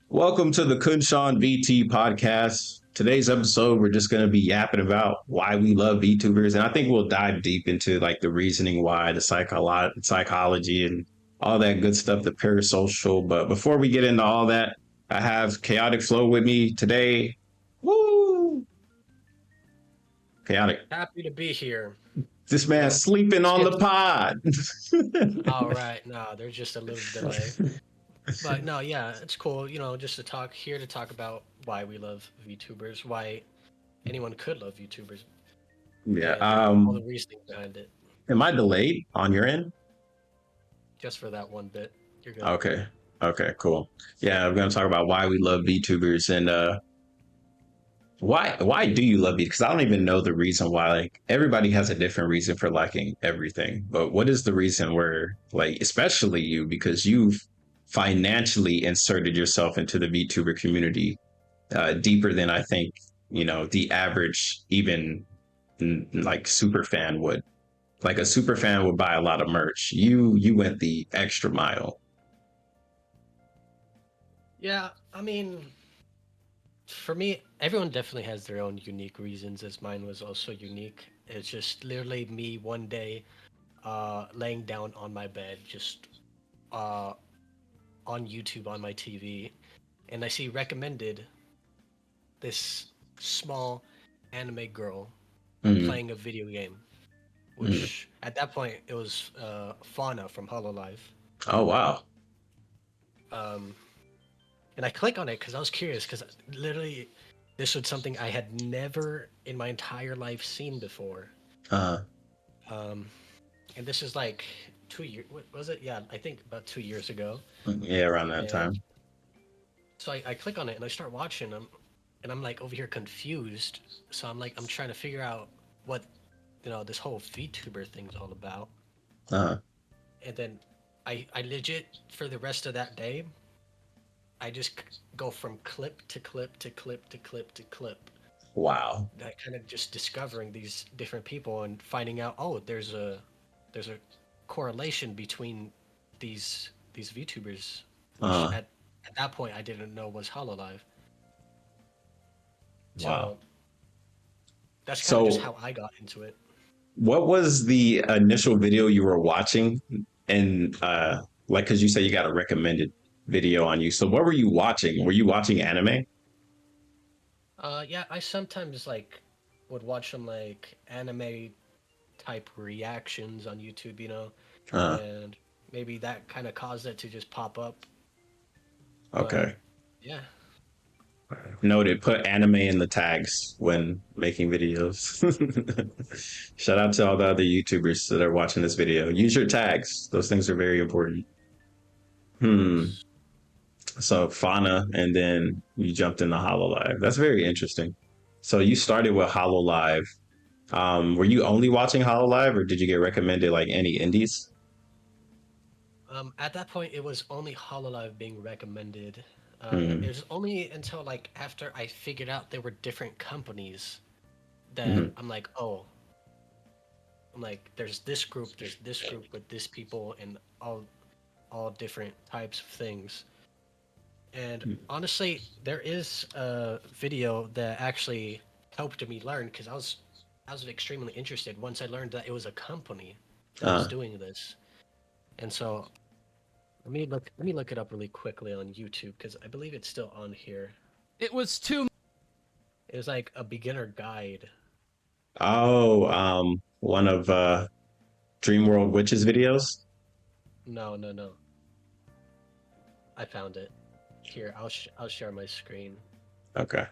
Welcome to the KhunShawn VT podcast. Today's episode, we're just going to be yapping about why we love VTubers. And I think we'll dive deep into like the reasoning why, the psychology, and all that good stuff, the parasocial. But before we get into all that, I have Chaotic Flow with me today. Woo! Chaotic. Happy to be here. This You man know, sleeping on the skip. pod. All right, no, there's just a little delay, but no, yeah, it's cool. Just to talk here to talk about why we love VTubers, why anyone could love VTubers, Yeah. and all the reasoning behind it. Am I delayed on your end? Just for that one bit, you're good. Okay. Okay, cool. Yeah, I'm gonna talk about why we love VTubers and why do you love it? Because I don't even know the reason why. Like everybody has a different reason for liking everything. But what is the reason where like especially you, because you've financially inserted yourself into the VTuber community deeper than I think, the average even like super fan would. Like a super fan would buy a lot of merch. You went the extra mile. Yeah, I mean, for me, everyone definitely has their own unique reasons, as mine was also unique. It's just literally me one day, laying down on my bed, just uh, on YouTube on my TV, and I see recommended this small anime girl Mm, playing a video game, mm. which at that point it was Fauna from Hololive. Oh wow. Um, and I click on it because I was curious because literally this was something I had never in my entire life seen before. Uh, Um, and this is like 2 years. What was it? Yeah, I think about 2 years ago. yeah, around that And time. so I click on it and I start watching them, and I'm like over here confused. So I'm trying to figure out what this whole VTuber thing's all about. Uh, And then I legit for the rest of that day, I just go from clip to clip to clip to clip to clip. wow. That kind of just discovering these different people and finding out, oh, there's a correlation between these VTubers, which Uh, at that point I didn't know was Hololive. wow. So that's kind of just So, how I got into it. what was the initial video you were watching? And like, because you say you got a recommended video on you. So, what were you watching? Were you watching anime? Yeah, I sometimes like would watch some like anime type reactions on YouTube, Uh, and maybe that kind of caused it to just pop up. But okay. yeah, Noted. Put anime in the tags when making videos. Shout out to all the other YouTubers that are watching this video. Use your tags. Those things are very important. Hmm. So Fauna, and then you jumped into Hololive. That's very interesting. So you started with Hololive. Were you only watching Hololive, or did you get recommended like any indies? at that point it was only Hololive being recommended. It Mm-hmm. was only until like after I figured out there were different companies that Mm-hmm. I'm like, there's this group with this people and all different types of things. And honestly, there is a video that actually helped me learn because I was extremely interested once I learned that it was a company that was Uh, doing this. And so let me look it up really quickly on YouTube because I believe it's still on here. It was too. It was like a beginner guide. oh, one of Dream World Witches videos. No, no, no. I found it. Here, I'll share my screen. Okay.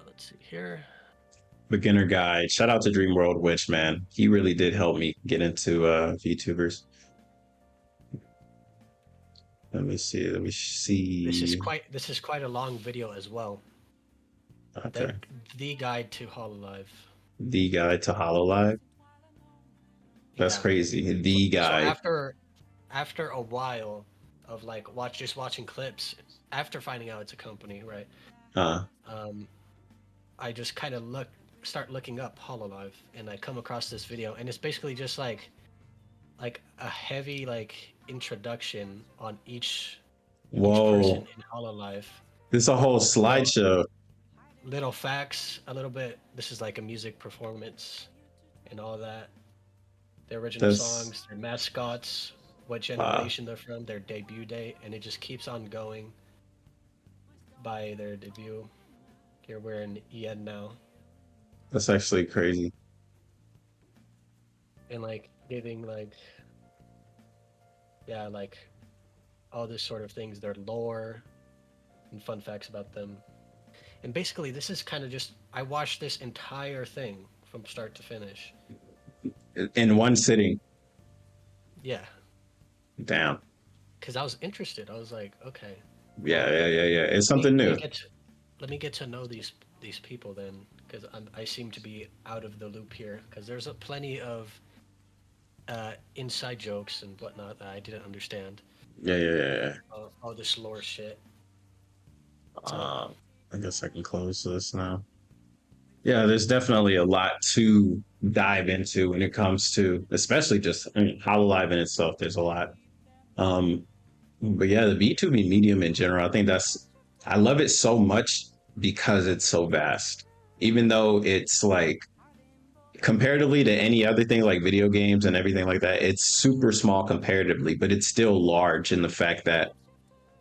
Let's see here. Beginner guide. Shout out to Dream World Witch, man. He really did help me get into VTubers. Let me see. Let me see. This is quite a long video as well. Okay. The guide to Hololive. The guide to Hololive. That's Yeah. crazy. So, The so guide. after a while of like watching clips, after finding out it's a company, right? Uh, Um, I just kind of start looking up Hololive, and I come across this video, and it's basically just like a heavy like introduction on each each Whoa. person in Hololive. This is a whole Little slideshow. little facts, a little bit. This is like a music performance and all that. The original That's songs, their mascots, what wow. generation they're from, their debut date, and it just keeps on going by their debut. Here we're in EN now, That's actually crazy. and like giving like yeah like all this sort of things, their lore and fun facts about them. And basically, this is kind of just I watched this entire thing from start to finish. In one sitting. Yeah, Damn. because I was interested. I was like, okay, Yeah, well, yeah, yeah, yeah. It's let me something let me new. get to, let me get to know these people then, because I seem to be out of the loop here. Because there's plenty of inside jokes and whatnot that I didn't understand. Yeah, yeah, yeah, yeah. All this lore shit. So Uh, I guess I can close this now. Yeah, there's definitely a lot to dive into when it comes to, especially just I mean, Hololive in itself. There's a lot. Um, but yeah, the VTubing medium in general, I think that's I love it so much because it's so vast. Even though it's like comparatively to any other thing like video games and everything like that, it's super small comparatively, but it's still large in the fact that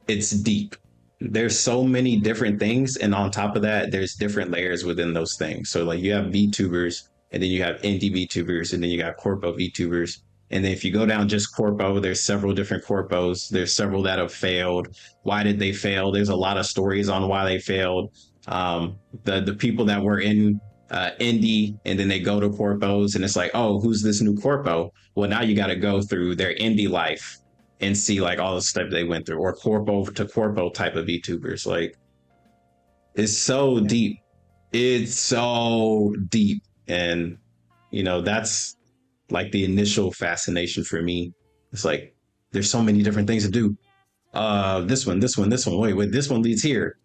it's deep. There's so many different things, and on top of that, there's different layers within those things. So like you have VTubers, and then you have indie VTubers, and then you got corpo VTubers. And then if you go down just corpo, there's several different corpos. There's several that have failed. Why did they fail? There's a lot of stories on why they failed. The people that were in indie, and then they go to corpos, and it's like, oh, who's this new corpo? Well, now you got to go through their indie life and see like all the stuff they went through, or corpo to corpo type of VTubers. Like it's so yeah, deep. It's so deep. And that's like the initial fascination for me. It's like there's so many different things to do. This one. Wait, this one leads here.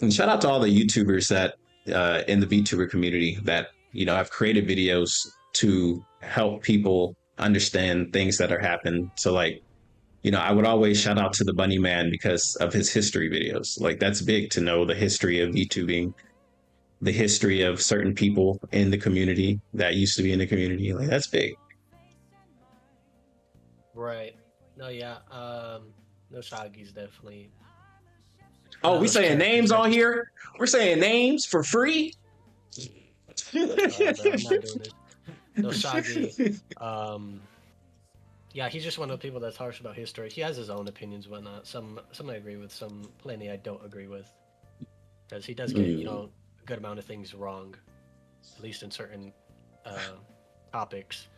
And shout out to all the YouTubers that in the VTuber community that have created videos to help people understand things that are happening. So like I would always shout out to the Bunny Man because of his history videos. Like that's big to know the history of VTubing, the history of certain people in the community that used to be in the community. Like that's big. right. No, yeah. Nosagi's definitely one Oh, of we those saying characters names that on just here. We're saying names for free. bro, I'm not doing this. Nosagi, um, yeah, he's just one of the people that's harsh about history. He has his own opinions, whatnot. Some I agree with, some plenty I don't agree with, because he does get Mm. a good amount of things wrong, at least in certain uh, topics.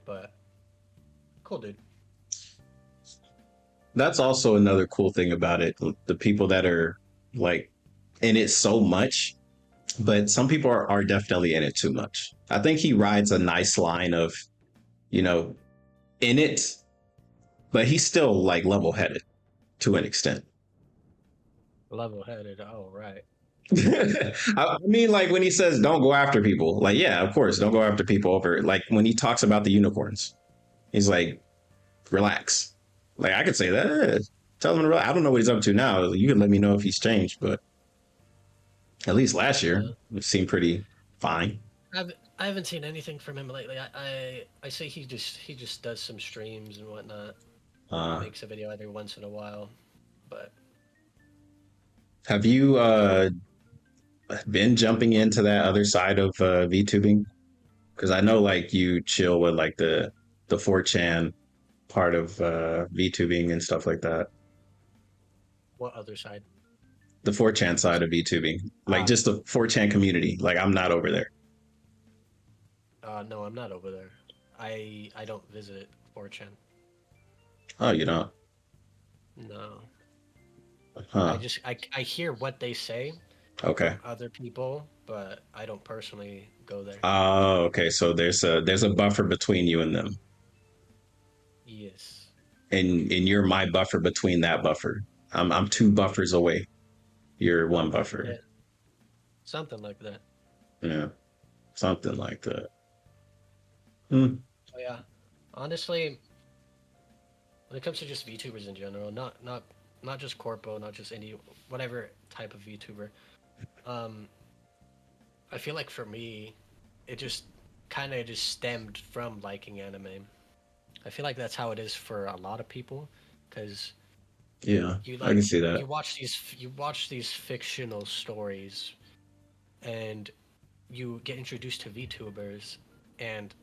But cool, dude. That's also another cool thing about it. The people that are like in it so much, but some people are definitely in it too much. I think he rides a nice line of, you know, in it, but he's still like level headed to an extent. Level-headed. Oh, right. I mean, like when he says don't go after people, like, yeah, of course, don't go after people over, like when he talks about the unicorns, he's like, relax. Like, I could say that. Tell him to relax. I don't know what he's up to now. You can let me know if he's changed, but at least last year, Yeah. it seemed pretty fine. I haven't seen anything from him lately. I say he just does some streams and whatnot. Uh, Makes a video every once in a while, but have you been jumping into that other side of VTubing? Because I know like you chill with like the 4chan part of VTubing and stuff like that. what other side? The 4chan side of VTubing, like Ah, just the 4chan community. Like I'm not over there. no, I'm not over there. I don't visit 4chan. Oh, you know, No, huh? I hear what they say Okay. from other people, but I don't personally go there. Oh, okay. So there's a buffer between you and them, Yes. and you're my buffer between that buffer. I'm two buffers away. You're one buffer. Yeah, something like that. Yeah, something like that. Hmm. So yeah, honestly, when it comes to just VTubers in general, not just corpo, not just any whatever type of VTuber. Um, I feel like for me, it just kind of just stemmed from liking anime. I feel like that's how it is for a lot of people, because Yeah, you I can like see that. you watch these fictional stories, and you get introduced to VTubers, and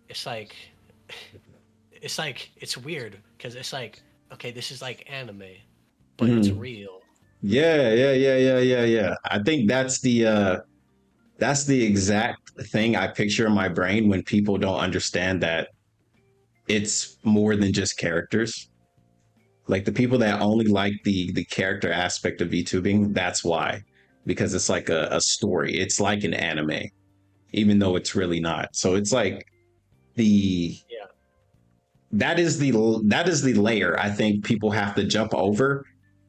it's like it's weird because it's like, okay, this is like anime, but it's Mhm. real. Yeah, yeah, yeah, yeah, yeah, yeah. I think that's the exact thing I picture in my brain when people don't understand that it's more than just characters. Like the people that only like the character aspect of VTubing, that's why. Because it's like a story. It's like an anime, even though it's really not. So it's like the Yeah, that is the layer I think people have to jump over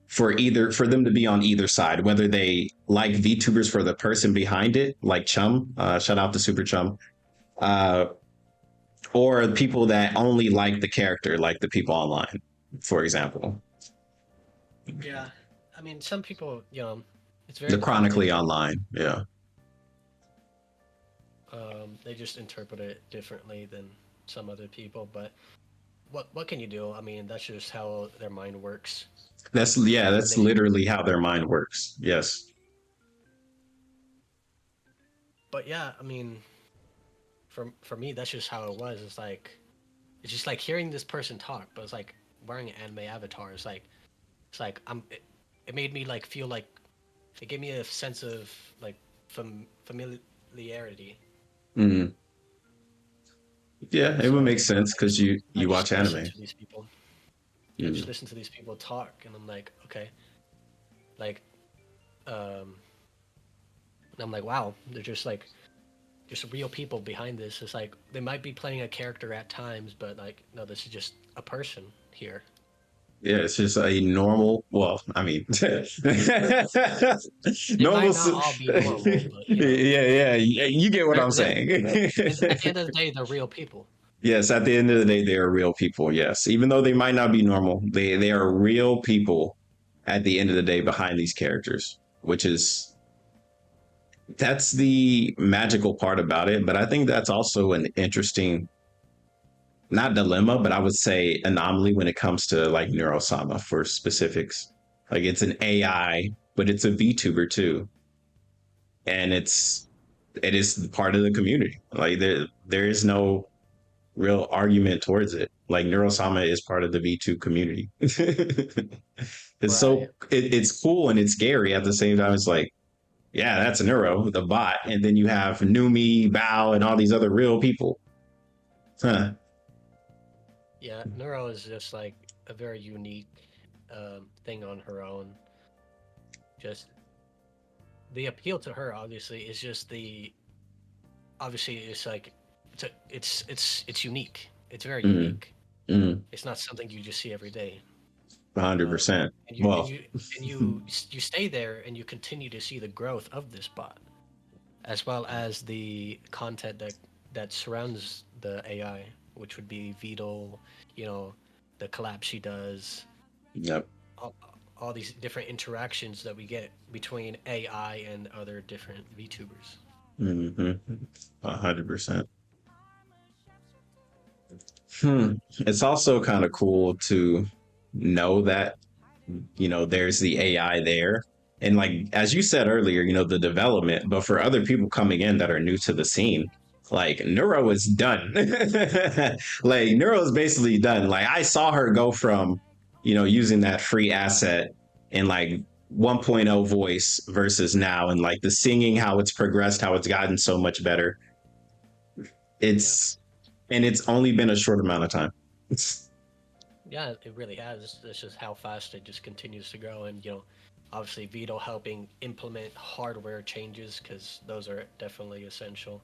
for them to be on either side, whether they like VTubers for the person behind it, like Chum, shout out to Super Chum, uh, or people that only like the character, like the people online, for example, yeah. I mean, some people, it's very the chronically dependent on. online. Yeah, They just interpret it differently than some other people. But what can you do? I mean, that's just how their mind works. that's They, literally how their mind works. Yes. but yeah, I mean, for me, that's just how it was. It's just like hearing this person talk, but it's like wearing an anime avatar. It's like it made me like feel like it gave me a sense of like familiarity. Mm. Yeah, it would So make sense because I you watch just listen anime. to these people. Yeah, I just Mm. listen to these people talk, and I'm like, okay, like, um, and I'm like, wow, they're just real people behind this. It's like they might be playing a character at times, but like, no, this is just a person here. Yeah, it's just a normal. Well, I mean, They normal. might not all be normal, but Yeah, yeah. You get what they're, I'm they're saying. at the end of the day, they're real people. Yes, at the end of the day, they are real people. Yes, even though they might not be normal, they are real people. At the end of the day, behind these characters, which is that's the magical part about it. But I think that's also an interesting, not dilemma, but I would say anomaly when it comes to like Neurosama for specifics. Like it's an AI, but it's a VTuber too, and it is part of the community. Like there is no real argument towards it. Like Neurosama is part of the V2 community. It's Right. so it's cool and it's scary at the same time. It's like, yeah, that's Neuro, the bot, and then you have Numi, Bao, and all these other real people. Huh. Yeah, Neuro is just like a very unique thing on her own. Just the appeal to her, obviously, is just the obviously it's like it's unique. It's very Mm, unique. mm, It's not something you just see every day. 100%. And you and Well, you and you stay there and you continue to see the growth of this bot, as well as the content that surrounds the AI, which would be Beetle, you know, the collab she does, yep. all, all these different interactions that we get between AI and other different VTubers. 100%. Hmm. It's also kind of cool to know that there's the AI there. And like as you said earlier, the development, but for other people coming in that are new to the scene, like Neuro is done. Like Neuro is basically done. Like I saw her go from, using that free asset in like 1.0 voice versus now and like the singing, how it's progressed, how it's gotten so much better. Yeah, It's and it's only been a short amount of time. yeah, it really has. It's just how fast it just continues to grow, and obviously Vito helping implement hardware changes because those are definitely essential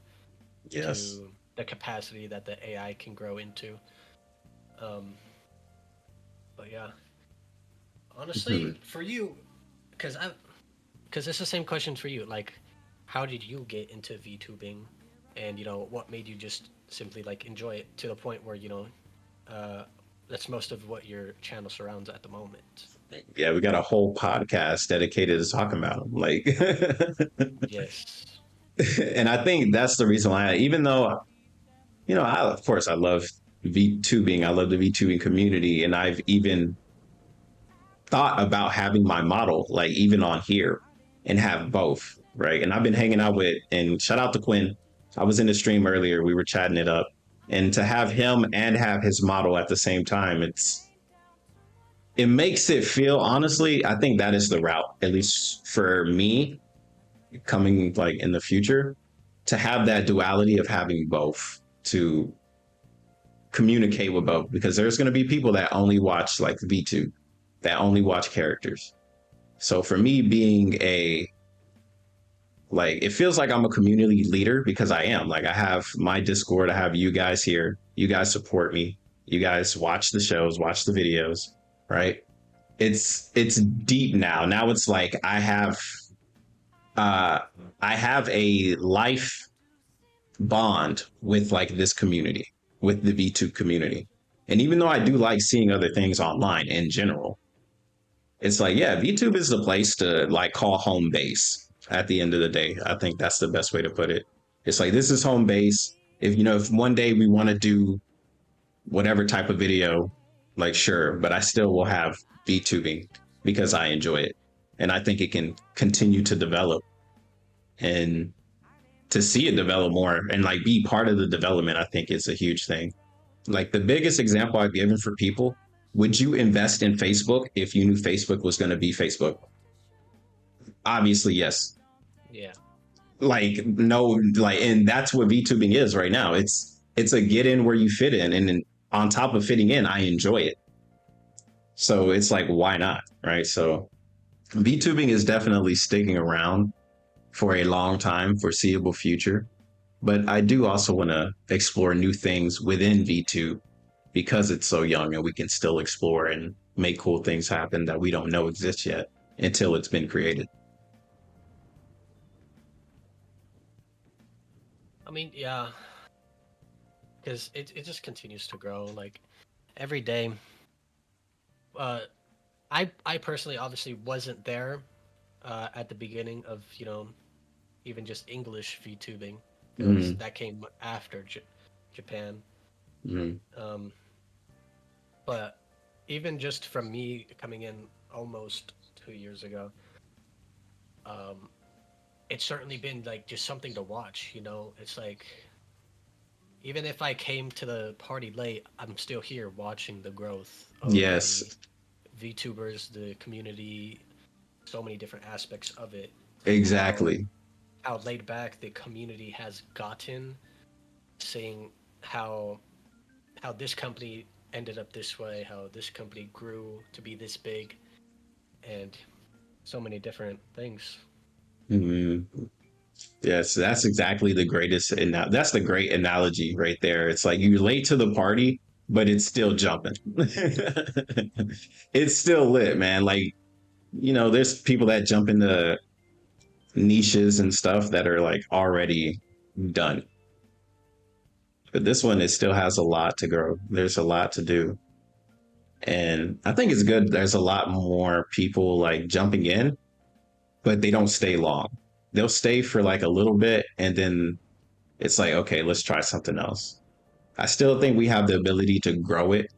Yes. to the capacity that the AI can grow into. Um, but yeah, honestly, Mhm. for you, because I, because it's the same question for you. Like, how did you get into VTubing, and what made you just simply like enjoy it to the point where uh, that's most of what your channel surrounds at the moment. Yeah, we got a whole podcast dedicated to talking about them. Like, Yes. and I think that's the reason why, even though, I, of course, I love VTubing, I love the VTubing community, and I've even thought about having my model, like, even on here and have both, right? And I've been hanging out with, and shout out to Quinn. I was in the stream earlier, we were chatting it up. And to have him and have his model at the same time, it makes it feel, honestly, I think that is the route, at least for me, coming like in the future, to have that duality of having both, to communicate with both, because there's going to be people that only watch like V2, that only watch characters. So for me, being it feels like I'm a community leader, because I am. Like, I have my Discord, I have you guys here, you guys support me, you guys watch the shows, watch the videos, right? It's deep now. Now it's like uh I have a life bond with like this community, with the V2 community. And even though I do like seeing other things online in general, it's like, yeah, VTube is the place to like call home base at the end of the day. I think that's the best way to put it. It's like, this is home base. If one day we want to do whatever type of video, like, sure, but I still will have VTubing because I enjoy it. And I think it can continue to develop, and to see it develop more and like be part of the development, I think is a huge thing. Like, the biggest example I've given for people: would you invest in Facebook if you knew Facebook was going to be Facebook? Obviously, yes. Yeah. Like, no, like, and that's what VTubing is right now. It's a get in where you fit in, and on top of fitting in, I enjoy it. So it's like, why not, right? So VTubing is definitely sticking around for a long time, foreseeable future. But I do also want to explore new things within V2, because it's so young and we can still explore and make cool things happen that we don't know exist yet until it's been created. I mean, yeah, because it just continues to grow. Like every day. Uh, I personally obviously wasn't there at the beginning of even just English VTubing. Mm-hmm. That came after Japan. Mm-hmm. Um, but even just from me coming in almost 2 years ago, um, it's certainly been like just something to watch. It's like even if I came to the party late, I'm still here watching the growth of Yes, the VTubers, the community, so many different aspects of it. How exactly. how laid back the community has gotten, seeing how how this company ended up this way, how this company grew to be this big, and so many different things. Mm-hmm. Yes, that's exactly the greatest. And that's the great analogy right there. It's like, you're late to the party, but it's still jumping. It's still lit, man. Like, there's people that jump into niches and stuff that are like already done. But this one, it still has a lot to grow. There's a lot to do. And I think it's good. There's a lot more people like jumping in, but they don't stay long. They'll stay for like a little bit, and then it's like, okay, let's try something else. I still think we have the ability to grow it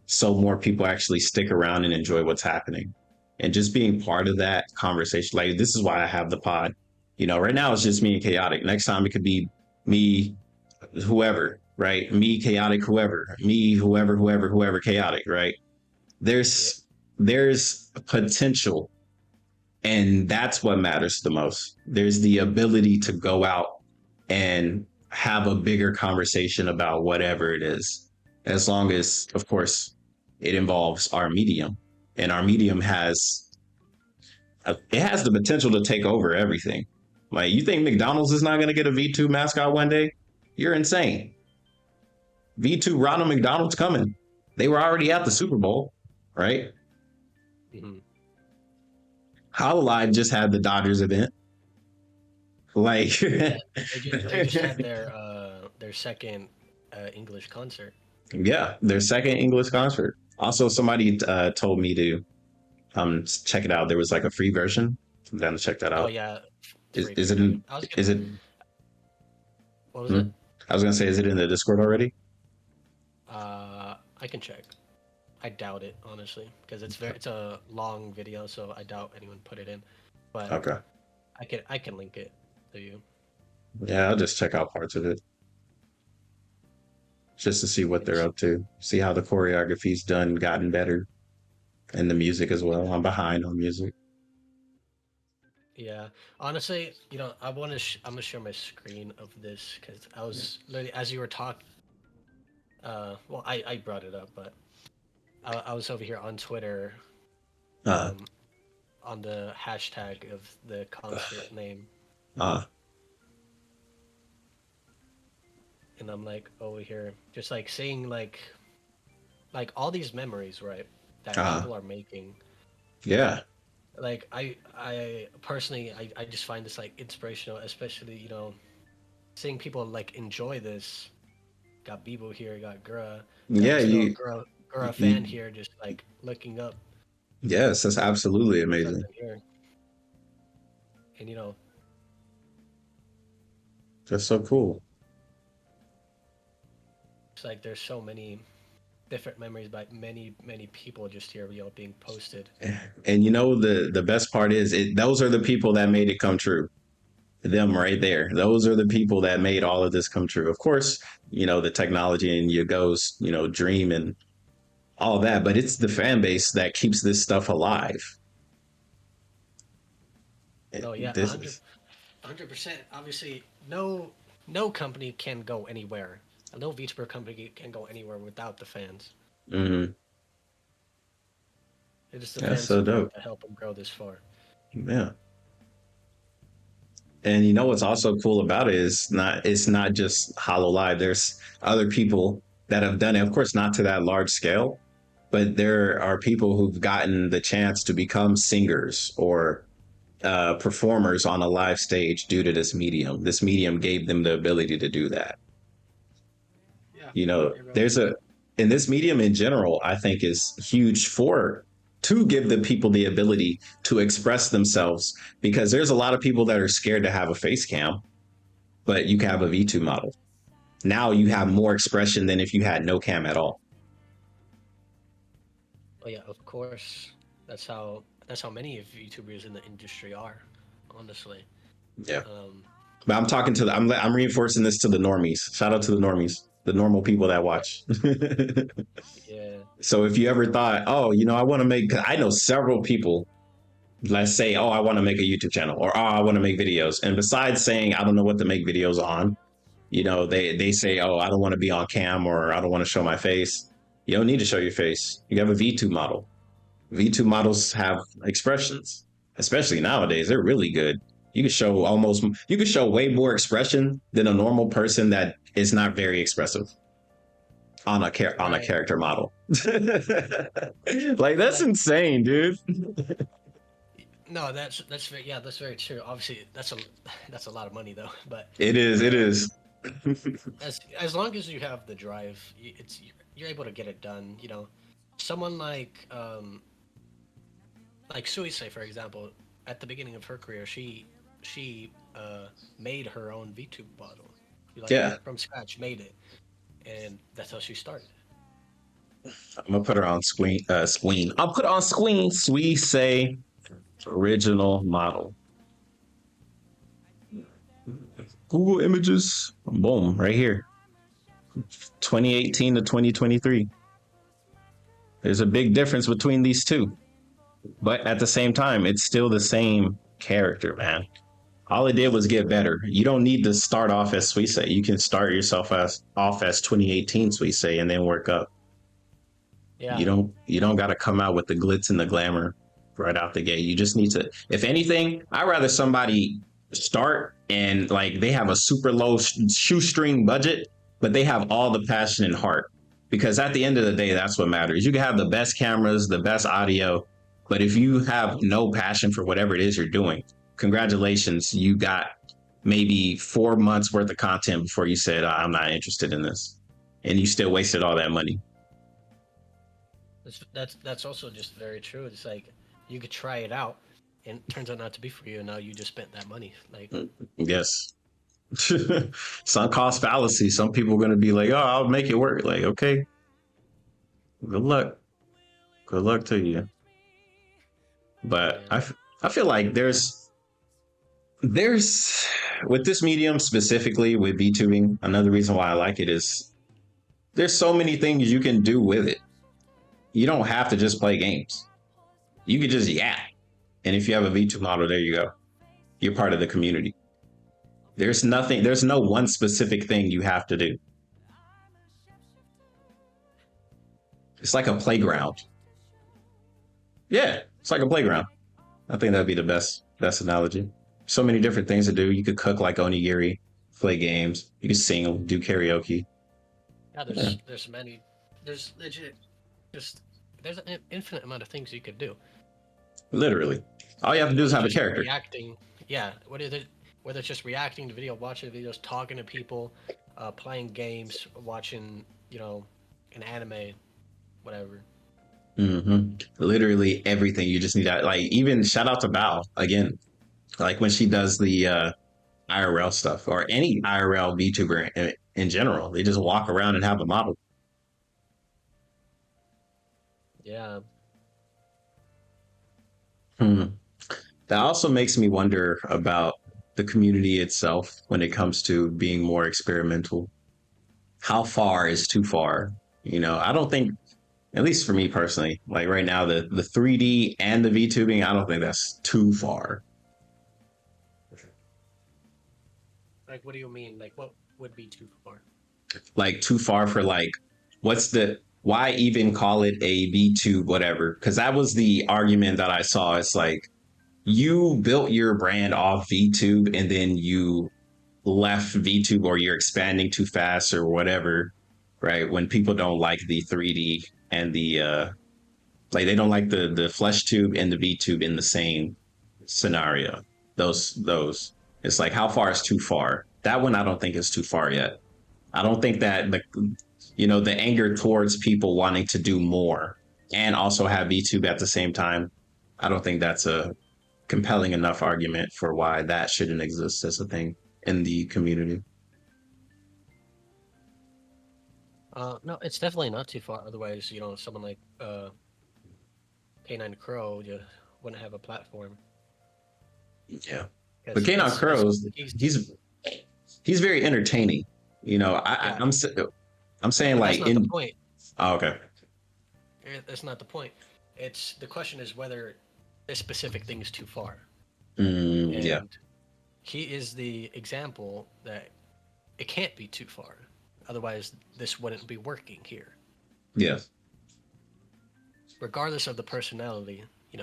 so more people actually stick around and enjoy what's happening. And just being part of that conversation, like, this is why I have the pod. Right now it's just me and Chaotic. Next time it could be me, whoever, right? Me, Chaotic, whoever, me, whoever, Chaotic, right? Yep. There's potential, and that's what matters the most. There's the ability to go out and have a bigger conversation about whatever it is, as long as, of course, it involves our medium. And our medium it has the potential to take over everything. Like, you think McDonald's is not going to get a V2 mascot one day? You're insane. V2 Ronald McDonald's coming. They were already at the Super Bowl, right? Hmm. Hololive just had the Dodgers event. Like, Yeah, they just had their second English concert. Yeah, their second English concert. Also, somebody told me to check it out. There was like a free version. I'm down to check that Oh out. yeah, Is free is it version. in? I was gonna. Is it? What was it? Hmm? I was gonna say, is it in the Discord already? I can check. I doubt it honestly, because it's a long video, so I doubt anyone put it in. But Okay. I can link it to you. Yeah, I'll just check out parts of it just to see what they're It's up to, see how the choreography's done, gotten better, and the music as well. I'm behind on music. Yeah, honestly, I'm gonna share my screen of this because I was literally as you were talking. Well, I brought it up, but I was over here on Twitter, Uh, um, on the hashtag of the concert name, uh, and I'm like over here, just like seeing like all these memories, right, that uh, people are making. yeah, Like I personally, I just find this like inspirational, especially seeing people like enjoy this. Got Bebo here, got Gura, yeah. still a Gura fan You, here, just like looking up yes, that's absolutely amazing. something here, and That's so cool. it's like there's so many different memories by many people just here, being posted. And the best part is those are the people that made it come true. Them right there. Those are the people that made all of this come true. Of course, the technology and your goes, dream and all that, but it's the fan base that keeps this stuff alive. No, yeah, This is 100%. Obviously, no company can go anywhere. No VTuber company can go anywhere without the fans. mhm. It is the That's fan so support dope. that helped them grow this far. Yeah. And what's also cool about it is it's not just Hollow Live. There's other people that have done it. Of course, not to that large scale, but there are people who've gotten the chance to become singers or performers on a live stage due to this medium. This medium gave them the ability to do that. Yeah, everyone. There's a in this medium in general, I think is huge for to give the people the ability to express themselves because there's a lot of people that are scared to have a face cam, but you can have a V2 model. Now you have more expression than if you had no cam at all. Oh yeah, of course. That's how many of YouTubers in the industry are, honestly. Yeah. Um, But I'm talking to I'm reinforcing this to the normies. Shout out to the normies, the normal people that yeah, watch. yeah, So if you ever thought, oh, I want to make, I know several people, let's say, oh, I want to make a YouTube channel or, oh, I want to make videos. And besides saying, I don't know what to make videos on, they say, oh, I don't want to be on cam or I don't want to show my face. You don't need to show your face. You have a V2 model. V2 models have expressions, especially nowadays. They're really good. You can show way more expression than a normal person that is not very expressive on a right. character model. Like that's Like insane, dude. no, that's very yeah, that's very true. Obviously, that's a lot of money though. But It is. It um, is. as long as you have the drive, you're able to get it done. Someone like Suicide, for example, at the beginning of her career, she made her own VTube model. Like Yeah, from scratch, made it, and that's how she started. I'm gonna put her on screen. Screen. I'll put on screen. Sweet say original model. Google Images. Boom, right here. 2018 to 2023. There's a big difference between these two, but at the same time, it's still the same character, man. All it did was get better. You don't need to start off as Suisse. You can start yourself as 2018 Suisse and then work up. You Yeah, don't you don't got to come out with the glitz and the glamour right out the gate. You just need to. If anything, I'd rather somebody start and like they have a super low shoestring budget, but they have all the passion and heart. Because at the end of the day, that's what matters. You can have the best cameras, the best audio, but if you have no passion for whatever it is you're doing, congratulations, you got maybe 4 months worth of content before you said, I'm not interested in this. and you still wasted all that money. That's also just very true. It's like you could try it out, and it turns out not to be for you, and now you just spent that money. Like, Yes. Sunk cost fallacy. Some people are going to be like, "Oh, I'll make it work." Like, okay, good luck. Good luck to you. But yeah, I feel like there's with this medium specifically with VTubing, another reason why I like it is there's so many things you can do with it. You don't have to just play games. You could just yap. And if you have a VTube model, there you go. You're part of the community. There's no one specific thing you have to do. It's like a playground. Yeah, it's like a playground. I think that'd be the best analogy. So many different things to do. You could cook like onigiri, play games. You could sing, do karaoke. yeah. Yeah, There's many. There's legit. Just there's an infinite amount of things you could do. literally. All you have to do is Whether have a just character. reacting, yeah. What is it? Whether it's just reacting to video, watching videos, talking to people, playing games, watching, an anime, whatever. Literally everything. You just need that. Like even shout out to Bao again. Like when she does the IRL stuff or any IRL VTuber in general, they just walk around and have a model. Yeah. Hmm. That also makes me wonder about the community itself when it comes to being more experimental. How far is too far? I don't think, at least for me personally, like right now, the 3D and the VTubing, I don't think that's too far. Like, what do you mean? Like, what would be too far? Like too far for like, why even call it a VTube, whatever? Because that was the argument that I saw. It's like you built your brand off VTube and then you left VTube or you're expanding too fast or whatever, right? When people don't like the 3D and the like they don't like the flesh tube and the VTube in the same scenario. Those it's like how far is too far? That one I don't think is too far yet. I don't think that the anger towards people wanting to do more and also have VTube at the same time. I don't think that's a compelling enough argument for why that shouldn't exist as a thing in the community. No, it's definitely not too far. Otherwise, someone like K9 Crow just wouldn't have a platform. Yeah, but Because Kanon Crows, he's very entertaining. yeah, I'm saying but that's like not the point. oh, okay. That's not the point. It's the question is whether this specific thing is too far. Yeah. And he is the example that it can't be too far. Otherwise, this wouldn't be working here. Yes. Regardless of the personality, it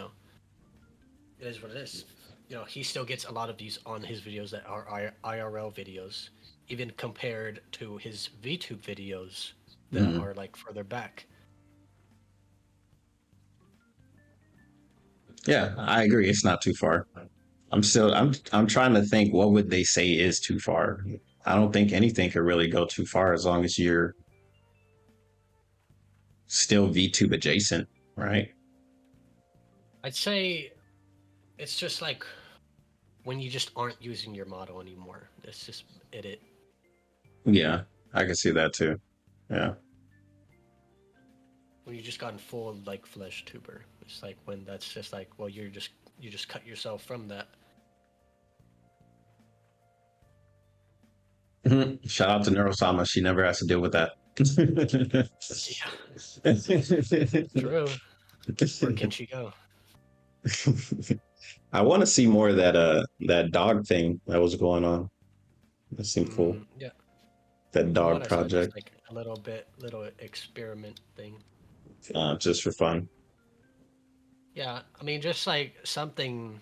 is what it is. He still gets a lot of views on his videos that are IRL videos, even compared to his VTube videos that are like further back. Yeah, I agree. It's not too far. I'm trying to think what would they say is too far. I don't think anything could really go too far as long as you're still VTube adjacent, right? I'd say it's just like when you just aren't using your model anymore. That's just it. Yeah, I can see that too. Yeah. When you just gotten full like flesh tuber. It's like when that's just like, well, you just cut yourself from that. Shout out to Neurosama. She never has to deal with that. Yeah. True. Where can she go? I want to see more of that dog thing that was going on. That seemed cool. Yeah. That The dog one I saw just project, like a little experiment thing. just for fun. Yeah, I mean, just like something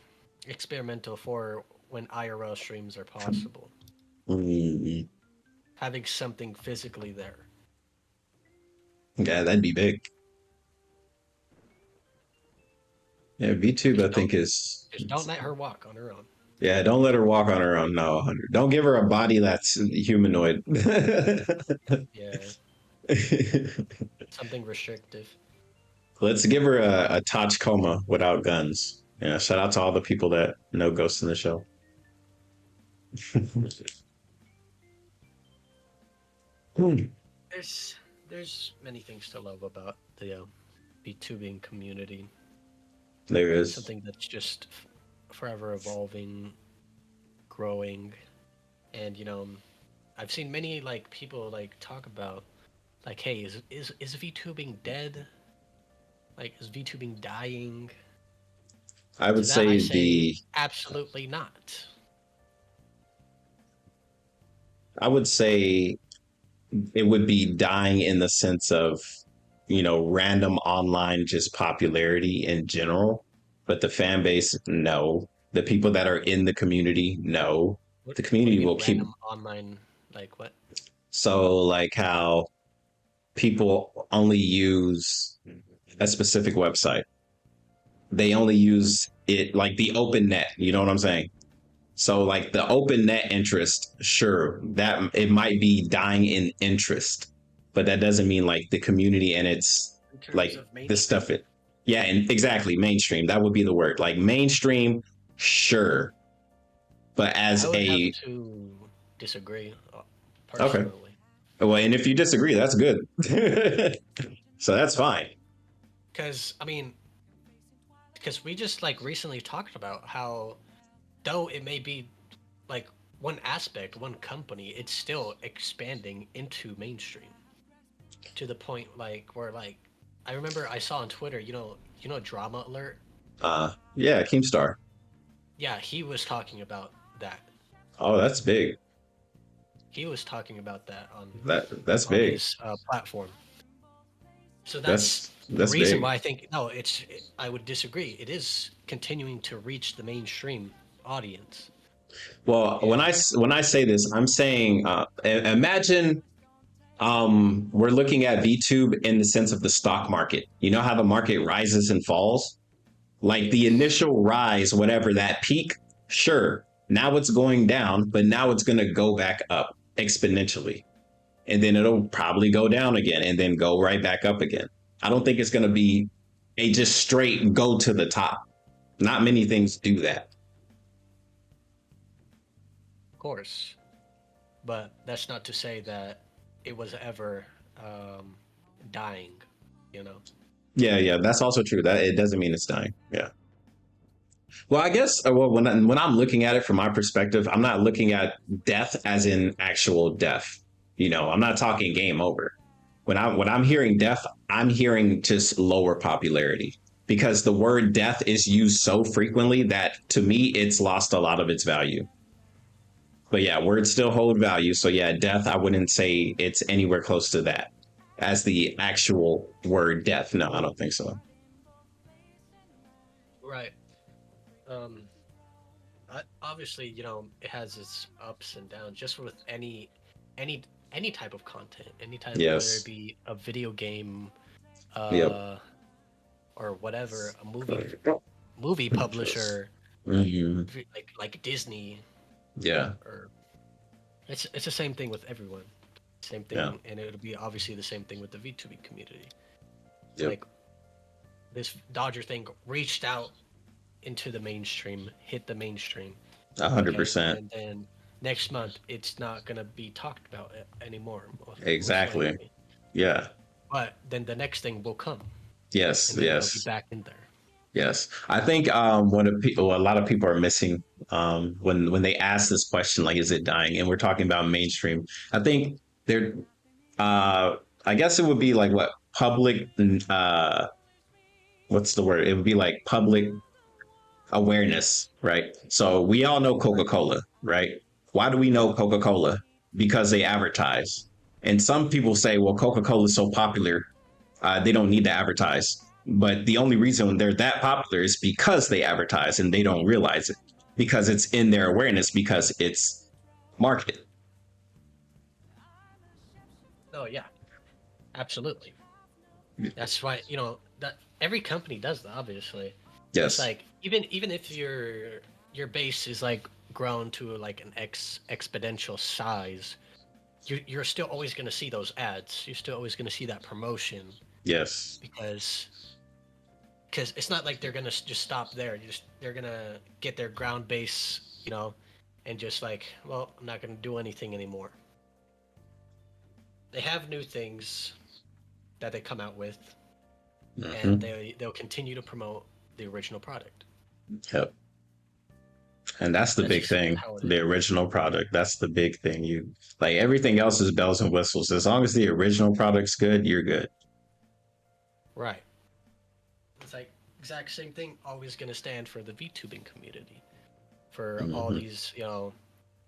experimental for when IRL streams are possible. Mm, Having something physically there. yeah, that'd be big. Yeah, VTube, Just I don't think is. just don't let her walk on her own. Yeah, don't let her walk on her own. No, don't give her a body that's humanoid. Yeah. Something restrictive. Let's give her a Toch coma without guns. Yeah, shout out to all the people that know Ghost in the Shell. There's there's many things to love about the VTubing community. There is. Something that's just forever evolving, growing, and I've seen many like people like talk about like, hey, is VTubing dead? Like, is VTubing dying? I would To that, I say say the absolutely not. I would say it would be dying in the sense of, random online just popularity in general. But the fan base, no. The people that are in the community, no. The What do community you mean will keep. random online? Like what? So, like how people only use a specific website, they only use it like the open net. You know what I'm saying? So, like the open net interest, sure, that it might be dying in interest, but that doesn't mean like the community and it's In terms like of this stuff. mainstream? Yeah, and exactly mainstream. That would be the word. Like mainstream, sure, but I as would have a to disagree, okay. personally. Well, and if you disagree, that's good. So that's fine. Because I mean, because we just like recently talked about how, though it may be like one aspect, one company, it's still expanding into mainstream to the point like where like I remember I saw on Twitter, Drama Alert. Yeah, Keemstar. Yeah, he was talking about that. Oh, that's big. He was talking about that That's on big. his platform. So that's the That's reason big. why I think no, I would disagree. It is continuing to reach the mainstream audience. Well, Yeah. when I say this, I'm saying imagine we're looking at VTube in the sense of the stock market. You know how the market rises and falls? Like the Yes. initial rise, whatever that peak, sure. Now it's going down, but now it's going to go back up exponentially. And then it'll probably go down again and then go right back up again. I don't think it's going to be a just straight go to the top. Not many things do that. Of course. But that's not to say that it was ever um, dying. You know. Yeah, yeah, that's also true. That it doesn't mean it's dying. Yeah. Well, I guess well when I'm looking at it from my perspective, I'm not looking at death as in actual death. I'm not talking game over. When I'm hearing death, I'm hearing just lower popularity because the word death is used so frequently that to me it's lost a lot of its value. But yeah, words still hold value. So yeah, death, I wouldn't say it's anywhere close to that as the actual word death. No, I don't think so. Right. Um, obviously, it has its ups and downs. Just with any any type of content, any type, whether it Yes. be a video game, Yep. uh, or whatever, a movie publisher, Hmm. like Disney, Yeah. or it's the same thing with everyone. Same Yeah. thing, and it'll be obviously the same thing with the VTubing community. Yep. Like this Dodger thing reached out into the mainstream, hit the mainstream, 100 okay, percent. and then next month it's not gonna be talked about anymore, most Exactly. likely. Yeah. But then the next thing will come, Yes. and then it'll be Yes. back in there. Yes. I think a lot of people are missing when they ask this question, like, is it dying? And we're talking about mainstream. I think they're I guess it would be like what public what's the word? It would be like public awareness, right? So we all know Coca-Cola, right? Why do we know Coca-Cola? Because they advertise. And some people say, well, Coca-Cola is so popular, they don't need to advertise. But the only reason they're that popular is because they advertise and they don't realize it because it's in their awareness because it's marketed. Oh yeah, absolutely. That's why that every company does that. Obviously, it's Yes. like even if your base is like grown to like an exponential size, you're still always going to see those ads. You're still always going to see that promotion Yes. because it's not like they're gonna just stop there. They're gonna get their ground base, and just like, well, I'm not gonna do anything anymore. They have new things that they come out with, and Hmm. they'll continue to promote the original product. Yep. And that's the That's big just thing. how it is. The original product. That's the big thing. You like everything else is bells and whistles. As long as the original product's good, you're good. Right. It's like exact same thing. Always gonna stand for the VTubing community, for all Hmm. these,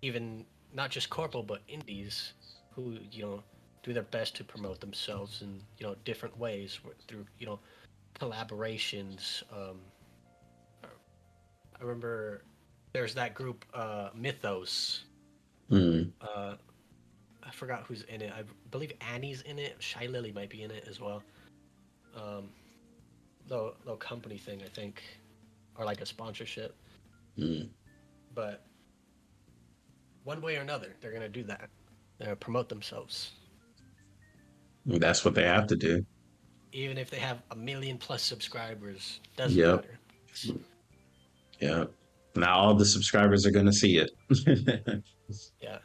even not just corpo but indies who do their best to promote themselves in different ways through collaborations. I remember there's that group Mythos. Mm. Uh, I forgot who's in it. I believe Annie's in it. Shy Lily might be in it as well. Um, little company thing I think, or like a sponsorship. Mm. But one way or another, they're gonna do that. They're gonna promote themselves, That's what they have to do. even if they have a million plus subscribers. Doesn't Yep. matter. Yep. Now all the subscribers are going to see it. Yeah,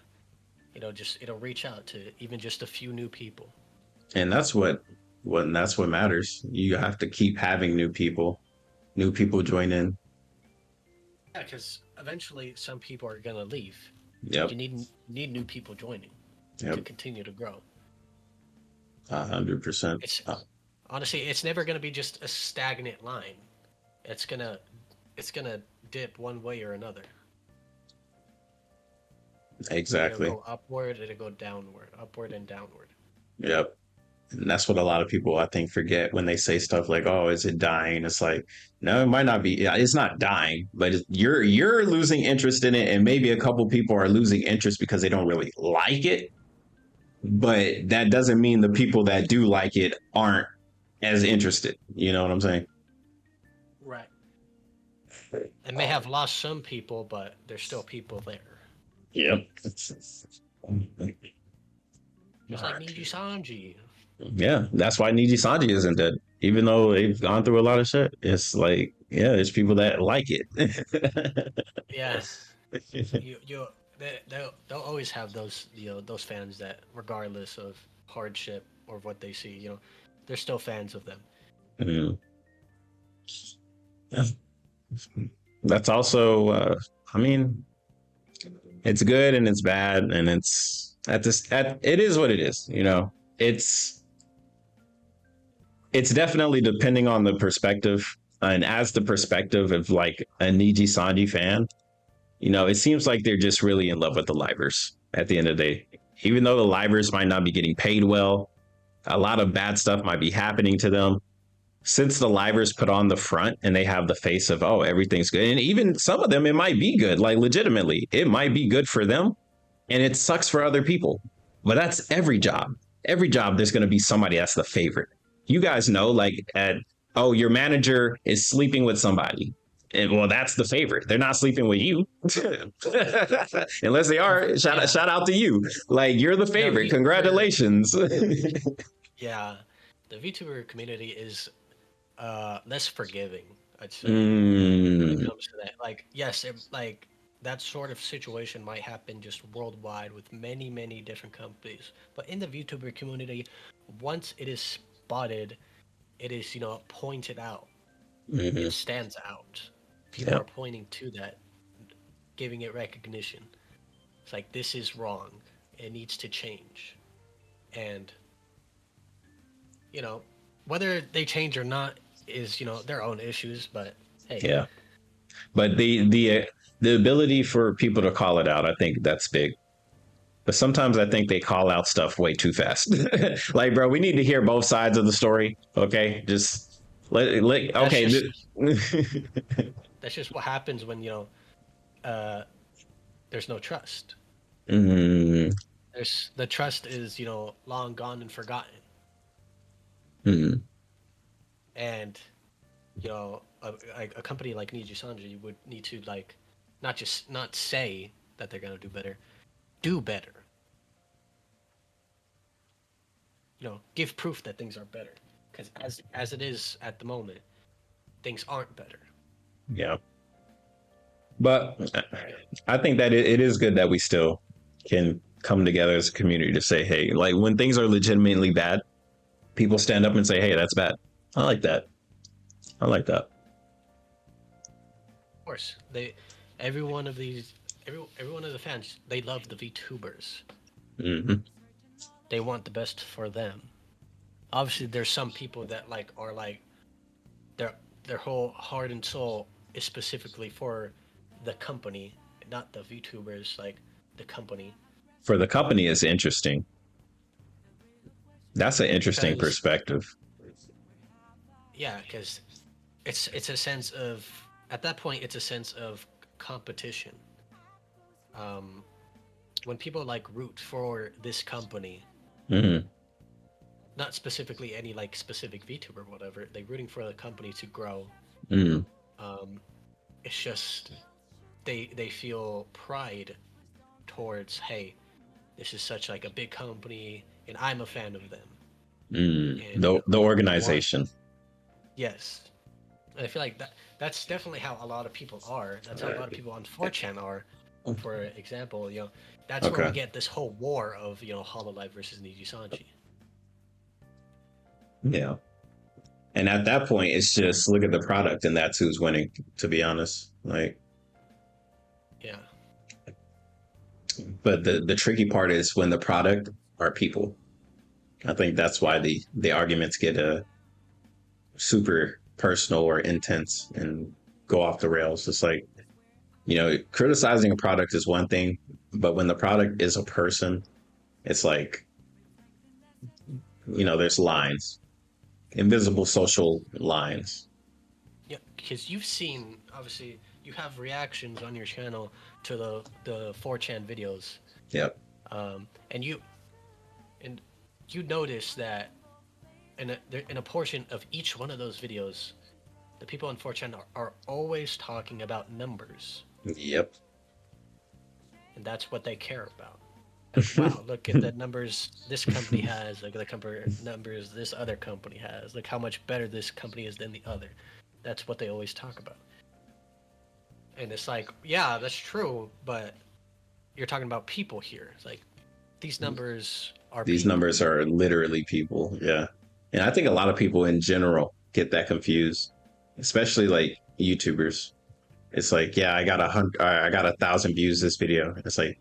just it'll reach out to even just a few new people. And that's what matters. You have to keep having new people join in. Yeah, because eventually some people are gonna leave. Yep. You need new people joining to Yep. continue to grow. 100%. It's honestly, it's never gonna be just a stagnant line. It's gonna it's gonna dip one way or another. It'll Exactly. go upward, it'll go downward, upward and downward. Yep. And that's what a lot of people I think forget when they say stuff like, "Oh, is it dying?" It's like, no, it might not be. Yeah, it's not dying, but you're losing interest in it, and maybe a couple people are losing interest because they don't really like it. But that doesn't mean the people that do like it aren't as interested. You know what I'm saying? Right. It may have lost some people, but there's still people there. Yep. Just like Niji Sanji. Yeah, that's why Niji Sanji isn't dead, even though they've gone through a lot of shit. It's like, yeah, there's people that like it. Yeah, you they'll always have those those fans that regardless of hardship or what they see, they're still fans of them. Mm. Yeah. That's also, I mean, it's good and it's bad, and it is what it is. It's it's definitely depending on the perspective, and as the perspective of like a Niji Sanji fan, it seems like they're just really in love with the livers at the end of the day. Even though the livers might not be getting paid well, a lot of bad stuff might be happening to them. Since the livers put on the front and they have the face of, oh, everything's good. And even some of them, it might be good, like legitimately, it might be good for them. And it sucks for other people. But that's every job. Every job, there's going to be somebody that's the favorite. You guys know, like, oh, your manager is sleeping with somebody. And well, that's the favorite. They're not sleeping with you, unless they are. Yeah, Shout out to you. Like you're the the favorite. VTuber, Congratulations. yeah, the VTuber community is less forgiving, I'd say, when it Mm, comes to that. Like, yes, like that sort of situation might happen just worldwide with many different companies, but in the VTuber community, once it is spotted, it is pointed out. mhm. It stands out. People are Yep. pointing to that, giving it recognition. It's like this is wrong. It needs to change. And you know, whether they change or not is their own issues. But hey, Yeah. But the ability for people to call it out, I think that's big. But sometimes I think they call out stuff way too fast. Like, bro, we need to hear both sides of the story. Okay, just that's okay. just that's just what happens when uh, there's no trust. Mm, There's the trust is long gone and forgotten, mm, and a company like Niji Sanji would need to like not say that they're gonna do better, do better. give proof that things are better. Because as it is at the moment, things aren't better. Yeah. But I think that it is good that we still can come together as a community to say, hey, like when things are legitimately bad, people stand up and say, hey, that's bad. I like that. I like that. Of course, every one of these, every one of the fans, they love the VTubers. Mm-hmm. They want the best for them. Obviously, there's some people that are like their their whole heart and soul is specifically for the company, not the VTubers, like the company. For the company, it's interesting. That's an interesting Because perspective. yeah, because it's a sense of at that point it's a sense of competition. Um, when people like root for this company, Mm-hmm. not specifically any like specific VTuber or whatever, they rooting for the company to grow. Mm-hmm. Um, it's just they feel pride towards, hey, this is such like a big company and I'm a fan of them. Mm. And The they want, organization. yes. And I feel like that's definitely how a lot of people are. That's how a lot of people on 4chan are. For example, that's where we Okay. get this whole war of, Hololive versus Nijisanji. Yeah. And at that point, it's just look at the product, and that's who's winning. To be honest, like, Yeah. but the tricky part is when the product are people. I think that's why Yeah. the arguments get super personal or intense and go off the rails. It's like criticizing a product is one thing, but when the product is a person, it's like there's lines, invisible social lines. Yeah, because you've seen, obviously, you have reactions on your channel to the 4chan videos, Yep. and you notice that in a portion of each one of those videos, the people on 4chan are always talking about numbers, Yep. and that's what they care about. Like, wow, look at the numbers this company has. Look at the numbers this other company has. Look how much better this company is than the other. That's what they always talk about. And it's like, yeah, that's true, but you're talking about people here. It's like these numbers are These people. numbers are literally people. Yeah. And I think a lot of people in general get that confused, especially like YouTubers. It's like, yeah, I got 1,000 views this video. It's like,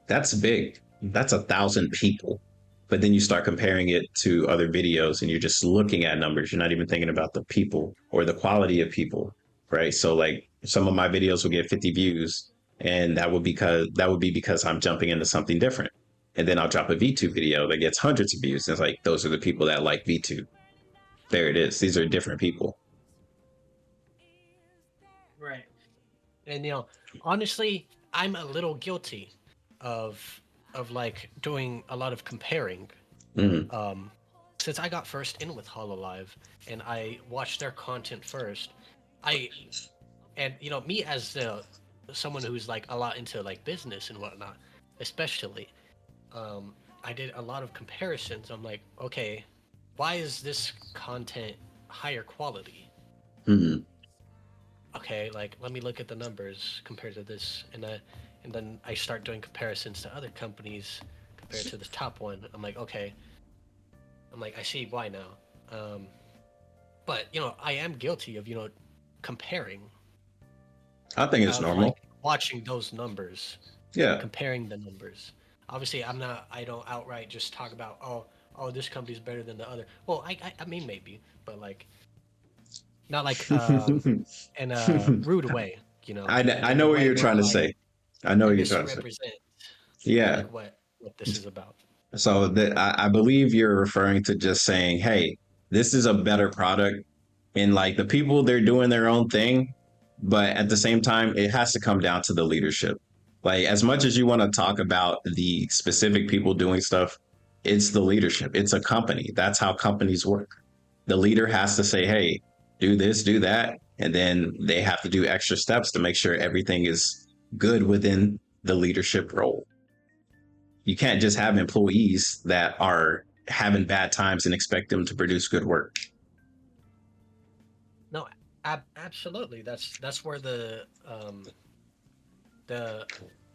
that's big. That's 1,000 people. But then you start comparing it to other videos and you're just looking at numbers. You're not even thinking about the people or the quality of people, right? So like some of my videos will get 50 views, and that would be because I'm jumping into something different. And then I'll drop a VTube video that gets hundreds of views. And it's like those are the people that like VTube. There it is. These are different people. Right. And honestly, I'm a little guilty of like doing a lot of comparing. Mm, Um, since I got first in with Hololive and I watched their content first, I and me as someone who's like a lot into like business and whatnot, especially, I did a lot of comparisons. I'm like, okay, why is this content higher quality? mm, Okay, like let me look at the numbers compared to this, and then I start doing comparisons to other companies compared to the top one. I'm like, okay, I see why now. Um, but I am guilty of comparing, I think it's of like normal. watching those numbers and Yeah. comparing the numbers. Obviously, I don't outright just talk about, oh, this company's better than the other. Well, I mean maybe, but like not like in a rude way, I in a know what way you're where trying to like say. I know I what you're trying to say. misrepresent Yeah. like what this is about. So I believe you're referring to just saying, hey, this is a better product. And like the people, they're doing their own thing. But at the same time, it has to come down to the leadership. Like, as much as you want to talk about the specific people doing stuff, it's the leadership. It's a company. That's how companies work. The leader has to say, hey, do this, do that. And then they have to do extra steps to make sure everything is good within the leadership role. You can't just have employees that are having bad times and expect them to produce good work. No, absolutely. That's where the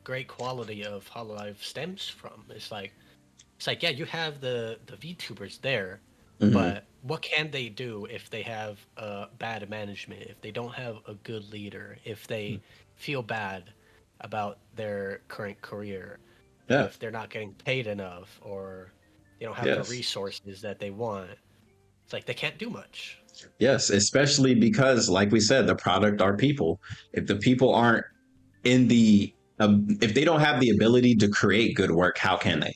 great quality of Hololive stems from. It's like yeah, you have the VTubers there, Hmm. but what can they do if they have bad management, if they don't have a good leader, if they feel bad about their current career, Yeah. if they're not getting paid enough or they don't have the Yes. resources that they want? It's like they can't do much. Yes. Especially because, like we said, the product are people. If the people aren't in the, if they don't have the ability to create good work, how can they?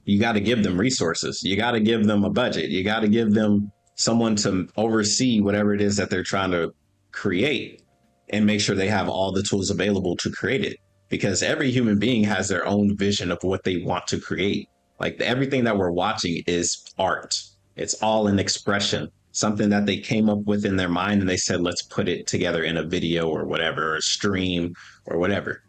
You got to give them resources. You got to give them a budget. You got to give them someone to oversee whatever it is that they're trying to create and make sure they have all the tools available to create it. Because every human being has their own vision of what they want to create. Like everything that we're watching is art, it's all an expression, something that they came up with in their mind and they said, let's put it together in a video or whatever, or a stream or whatever.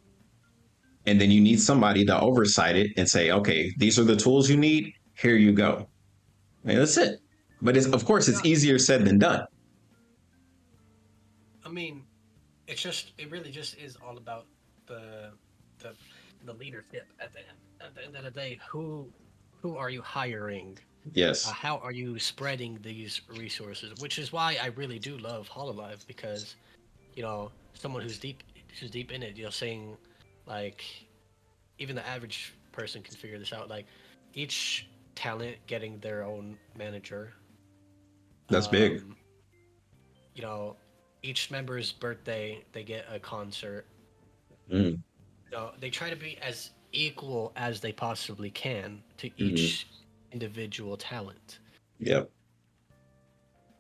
And then you need somebody to oversight it and say, okay, these are the tools you need. Here you go. And that's it. But of course, it's Yeah, easier said than done. I mean, it really just is all about the the the leadership at the end of the day. Who are you hiring? Yes, How are you spreading these resources? Which is why I really do love Hololive because someone who's deep in it, saying like even the average person can figure this out. Like each talent getting their own manager. that's big. Um, you know, each member's birthday they get a concert. Mm, They try to be as equal as they possibly can to mm, each individual talent, yep,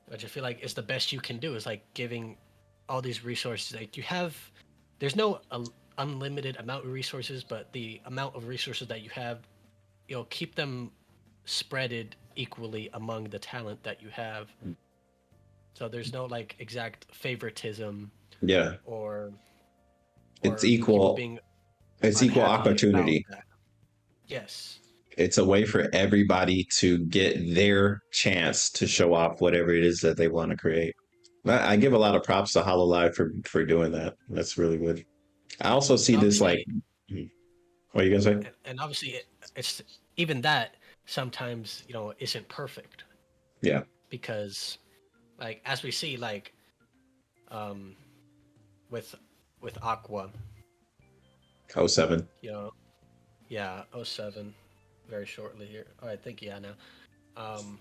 which I feel like is the best you can do. Is like giving all these resources. Like there's no unlimited amount of resources, but the amount of resources that you have, keep them spreaded equally among the talent that you have. So there's no like exact favoritism yeah. or It's people equal. being It's equal unhappy about opportunity. that. Yes. It's a way for everybody to get their chance to show off whatever it is that they want to create. I give a lot of props to Hololive for doing that. That's really good. I also see And this like, obviously, what are you gonna say? and obviously, it's even that sometimes isn't perfect Yeah, because, like as we see, like um, with Aqua, oh 07. yeah, '07, very shortly here. Oh, I think yeah now. Um,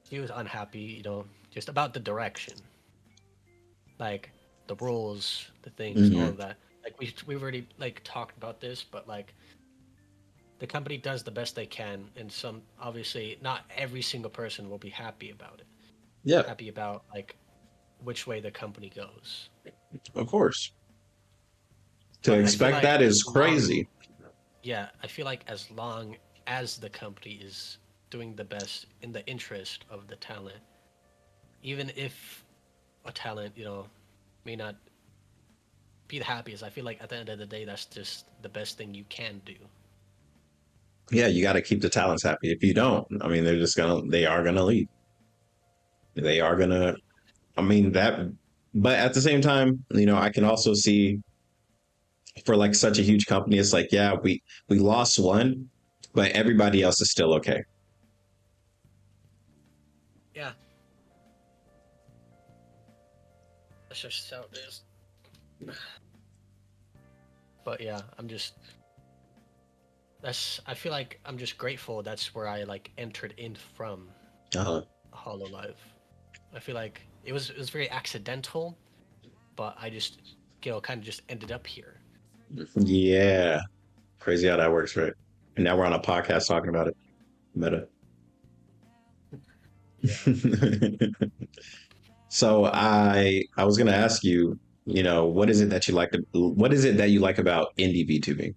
he was unhappy, just about the direction, like the rules, the things, all Hmm. of that. Like we've already like talked about this, but like the company does the best they can, and some obviously not every single person will be happy about it. Yeah, Happy about like which way the company goes. of course. To But I feel expect like that is crazy. I feel like as long as the company is doing the best in the interest of the talent, even if a talent, may not be the happiest, I feel like at the end of the day, that's just the best thing you can do. Yeah, you got to keep the talents happy. If you don't, I mean, they are gonna leave. They are gonna, I mean, but at the same time, I can also see for like such a huge company, it's like, yeah, we lost one, but everybody else is still okay. Yeah, that's just how it is. But yeah, I feel like I'm just grateful that's where I like entered in from Uh-huh. Hololive. I feel like it was very accidental, but I just kind of just ended up here. Yeah, crazy how that works, right? And now we're on a podcast talking about it. Meta. Yeah. So I was gonna ask you, what is it that you like about indie VTubing?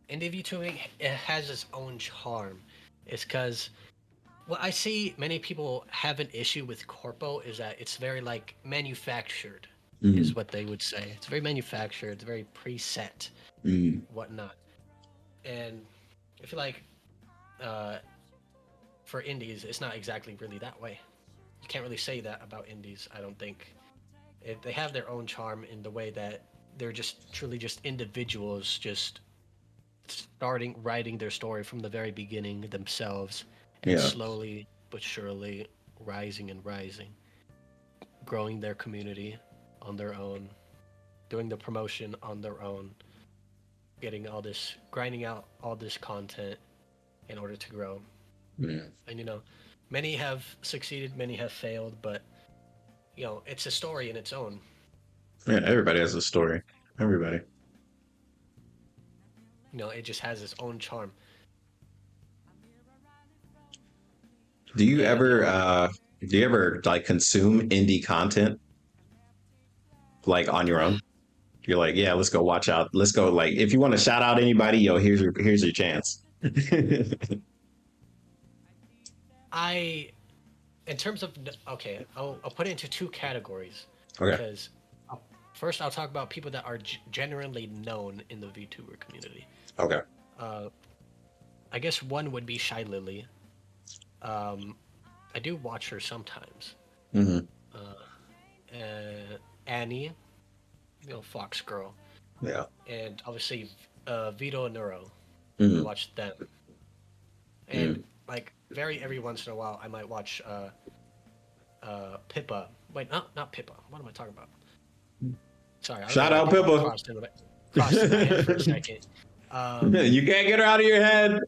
And VTubing, it has its own charm. It's because what I see many people have an issue with corpo is that it's very like manufactured, Mm, is what they would say. It's very manufactured. It's very preset, mm, whatnot. And I feel like uh, for indies, it's not exactly really that way. You can't really say that about indies. I don't think they have their own charm in the way that they're just truly just individuals, just starting writing their story from the very beginning themselves, and Yeah. slowly but surely rising and rising, growing their community on their own, doing the promotion on their own, getting all this, grinding out all this content in order to grow. Yeah. And many have succeeded, many have failed, but it's a story in its own. Yeah. Everybody has a story. Everybody. It just has its own charm. Do you And ever like consume indie content like on your own? You're like, yeah, let's go watch out. Let's go like if you want to shout out anybody, yo, here's your chance. I, in terms of, okay, I'll put it into two categories Okay. because first I'll talk about people that are genuinely known in the VTuber community. Okay. Uh, I guess one would be Shy Lily. Um, I do watch her sometimes. Hmm. Annie, Fox Girl, Yeah. and obviously Vito and Neuro. I Hmm. watch them, and Hmm. like very every once in a while I might watch Pippa. Wait, not Pippa. What am I talking about? Sorry, I don't know Shout why out Pippa Pippa. crossed in my head for a second. Um, You can't get her out of your head.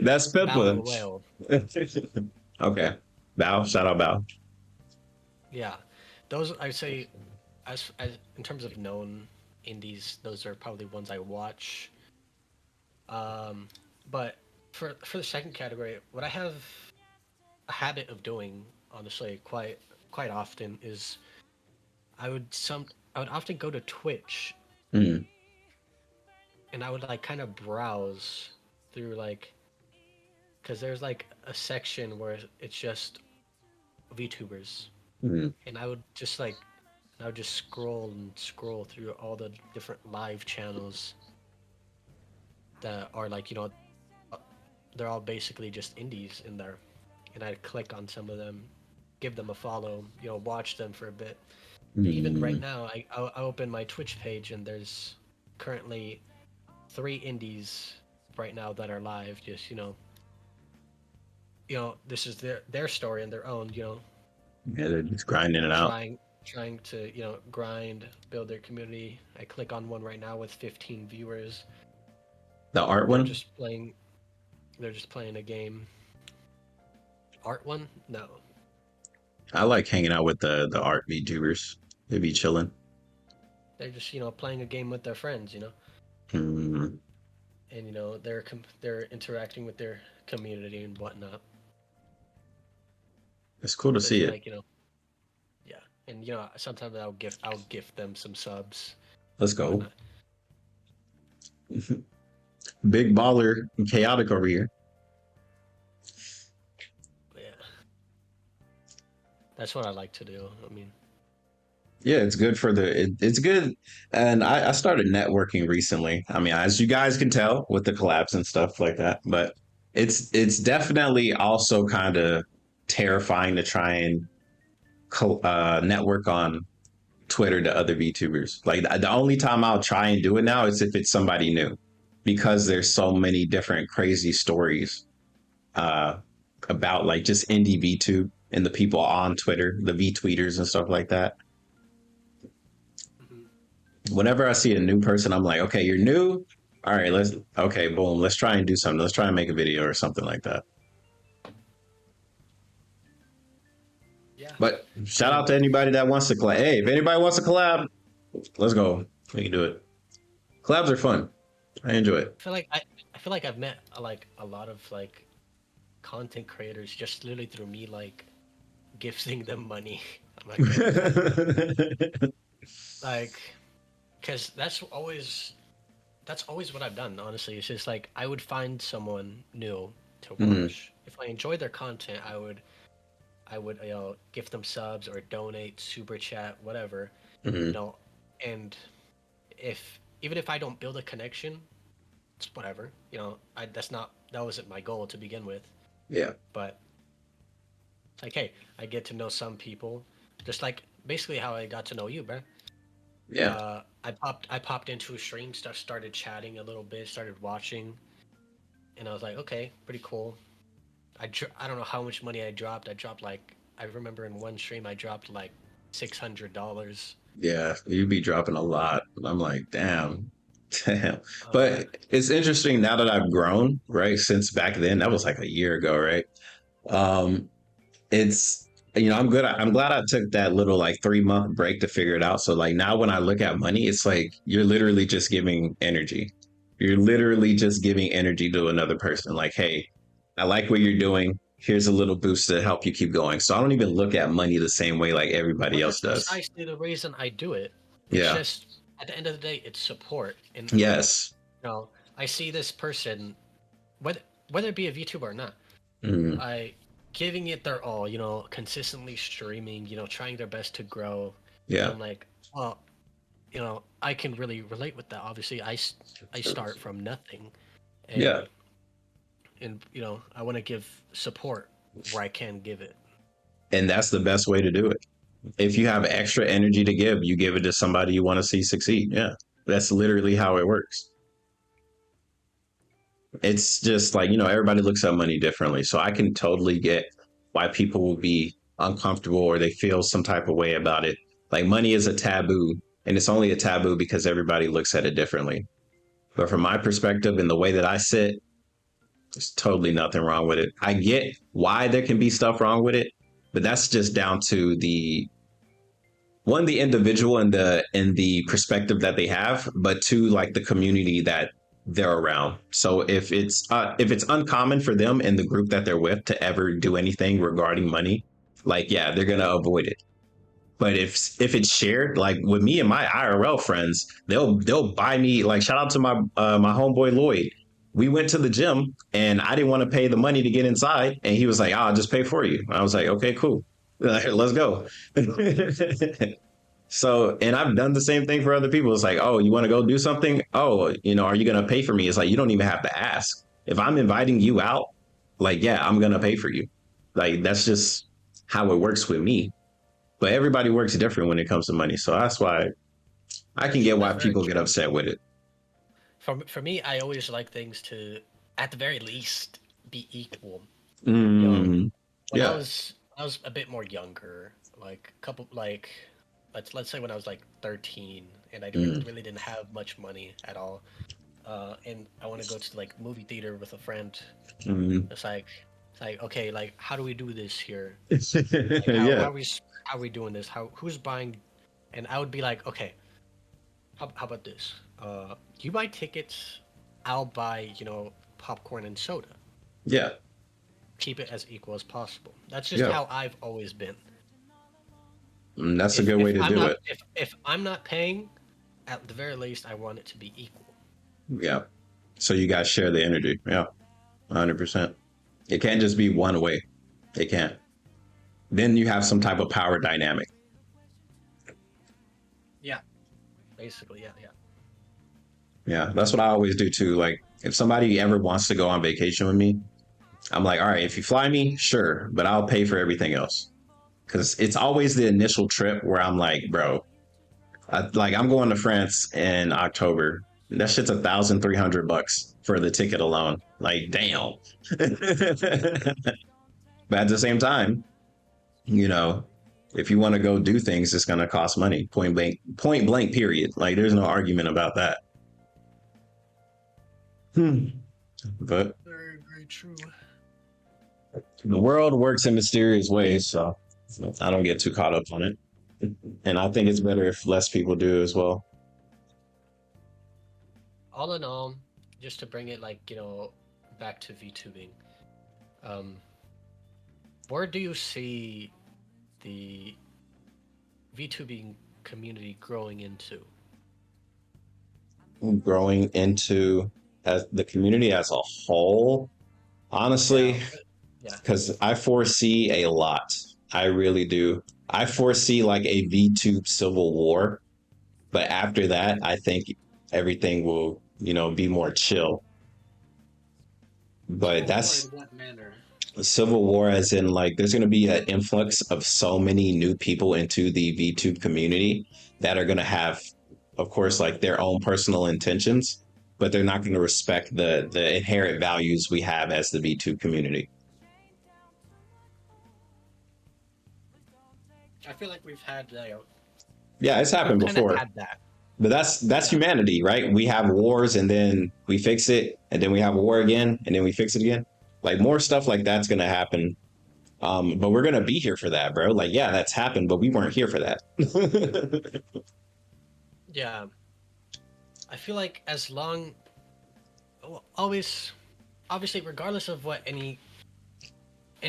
That's Bao Pippa. the Whale. Okay. Bow. Shout out Bow. Yeah, those I would say, as in terms of known indies, those are probably ones I watch. Um, but for the second category, what I have a habit of doing, honestly, quite often is I would often go to Twitch Mm. and I would like kind of browse through like because there's like a section where it's just VTubers, Mm. and I would just scroll and scroll through all the different live channels that are like they're all basically just indies in there, and I'd click on some of them, give them a follow, watch them for a bit. Even right Mm. now, I open my Twitch page and there's currently three indies right now that are live. Just this is their story and their own. Yeah, they're just grinding it out. Trying to grind, build their community. I click on one right now with 15 viewers. The art They're one, just playing. They're just playing a game. Art one? No. I like hanging out with the art VTubers. They be chilling. They're just playing a game with their friends. Mm. And they're interacting with their community and whatnot. It's cool to So it's see it. like yeah, and sometimes I'll gift them some subs Let's and go. whatnot. Big baller and chaotic over here. But yeah, that's what I like to do. I mean, Yeah, it's good for it's good. And I started networking recently. I mean, as you guys can tell with the collabs and stuff like that, but it's definitely also kind of terrifying to try and network on Twitter to other VTubers. Like the only time I'll try and do it now is if it's somebody new, because there's so many different crazy stories uh, about like just indie VTube and the people on Twitter, the V tweeters and stuff like that. mhm. Whenever I see a new person, I'm like, okay, you're new. All right, okay, boom, let's try and do something. Let's try and make a video or something like that. Yeah, But shout out and to anybody that wants to collab. Hey, if anybody wants to collab, let's go. We can do it. Collabs are fun. I enjoy it. I feel like I've met like a lot of like content creators just literally through me like gifting them money on my credit card, like because that's always what I've done. Honestly, it's just like I would find someone new to Mhm. watch. If I enjoy their content, I would gift them subs or donate, super chat, whatever, you Mhm. know. And if even if I don't build a connection, it's whatever. That wasn't my goal to begin with. Yeah. But it's like, hey, I get to know some people, just like basically how I got to know you, bro. Yeah. I popped into a stream, started chatting a little bit, started watching, and I was like, okay, pretty cool. I don't know how much money I dropped. I remember in one stream I dropped like $600. Yeah. You'd be dropping a lot. I'm like, damn. Damn. Uh, But it's interesting now that I've grown, right? Since back then, that was like a year ago, right? Um, it's I'm glad I took that little like 3 month break to figure it out. So like now when I look at money, it's like you're literally just giving energy. You're literally just giving energy to another person. Like, hey, I like what you're doing. Here's a little boost to help you keep going. So I don't even look at money the same way like everybody Which is else does. precisely the reason I do it. It's Yeah. just at the end of the day, it's support. And Yes. I see this person, whether it be a VTuber or not, Mm, I giving it their all. Consistently streaming. Trying their best to grow. And yeah. I'm like, well, I can really relate with that. Obviously, I start from nothing, Yeah. and I want to give support where I can give it. And that's the best way to do it. If you have extra energy to give, you give it to somebody you want to see succeed. Yeah. That's literally how it works. It's just like, everybody looks at money differently. So I can totally get why people will be uncomfortable or they feel some type of way about it. Like money is a taboo, and it's only a taboo because everybody looks at it differently. But from my perspective and the way that I sit, there's totally nothing wrong with it. I get why there can be stuff wrong with it, but that's just down to the individual and the perspective that they have, but two, like the community that they're around. So if it's uncommon for them in the group that they're with to ever do anything regarding money, like yeah, they're gonna avoid it. But if it's shared, like with me and my IRL friends, they'll buy me, like shout out to my homeboy Lloyd. We went to the gym and I didn't want to pay the money to get inside, and he was like, "I'll just pay for you." I was like, "Okay, cool, let's go." So, and I've done the same thing for other people. It's like, oh, you want to go do something? Oh, are you going to pay for me? It's like, you don't even have to ask. If I'm inviting you out, like, yeah, I'm going to pay for you. Like, that's just how it works with me. But everybody works different when it comes to money. So that's why I can get why That's very people get true. upset with it. For me, I always like things to, at the very least, be equal. You know, Mm, when I yeah. was I was a bit more younger, like let's say when I was like 13, and I Mm, really didn't have much money at all, and I want to go to like movie theater with a friend. mm. It's like okay, like how do we do this here? Like Yeah. how are we doing this? Who's buying? And I would be like, okay, how about this? You buy tickets, I'll buy popcorn and soda. Yeah. Keep it as equal as possible. That's just Yeah. how I've always been. That's a If good way if to I'm do not it. if I'm not paying, at the very least, I want it to be equal. Yeah. So you guys share the energy. Yeah. 100%. It can't just be one way. It can't. Then you have some type of power dynamic. Yeah, basically, yeah, yeah. Yeah, that's what I always do too. Like, if somebody ever wants to go on vacation with me, I'm like, all right, if you fly me, sure, but I'll pay for everything else. Because it's always the initial trip where I'm like, bro, I'm going to France in October. That shit's $1,300 for the ticket alone. Like, damn. But at the same time, you know, if you want to go do things, it's going to cost money. Point blank, period. Like, there's no argument about that. Hmm. But Very, very true. the world works in mysterious ways, so I don't get too caught up on it. And I think it's better if less people do as well. All in all, just to bring it back to VTubing, um, where do you see the VTubing community growing into? Growing into as the community as a whole, Yeah, honestly, yeah. because I foresee a lot. I really do. I foresee like a VTube civil war, but after that, I think everything will, be more chill. But Civil War that's in what manner? a civil war, as in like there's going to be an influx of so many new people into the VTube community that are going to have, of course, like their own personal intentions, but they're not going to respect the inherent values we have as the VTube community. I feel like Yeah, it's we've happened kind of before. had that. But that's Yeah. humanity, right? We have wars and then we fix it, and then we have a war again, and then we fix it again. Like more stuff like that's gonna happen. But we're gonna be here for that, bro. Like, yeah, that's happened, but we weren't here for that. Yeah. I feel like as long, well, always, obviously, regardless of what any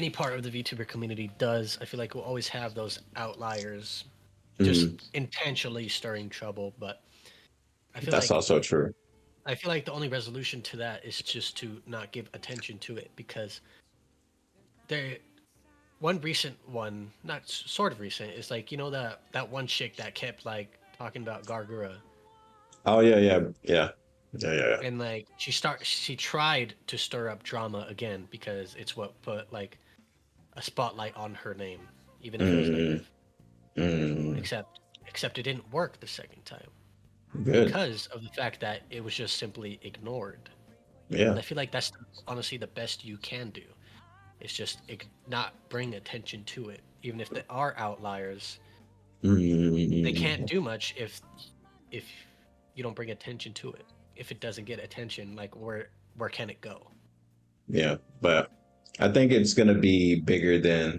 part of the VTuber community does, I feel like we'll always have those outliers, just Mm, intentionally stirring trouble. But I feel that's like also true. the only resolution to that is just to not give attention to it because there one recent one, not sort of recent, is like that one chick that kept like talking about Gargura Oh yeah, yeah, yeah, yeah, yeah. Yeah. and like she tried to stir up drama again because it's what put like a spotlight on her name, even if it was Mm, negative. mm, Except it didn't work the second time good. because of the fact that it was just simply ignored. And Yeah. I feel like that's honestly the best you can do. It's just not bring attention to it, even if there are outliers. They can't Mm, do much if you don't bring attention to it. If it doesn't get attention, like where can it go? yeah, but I think it's gonna be bigger than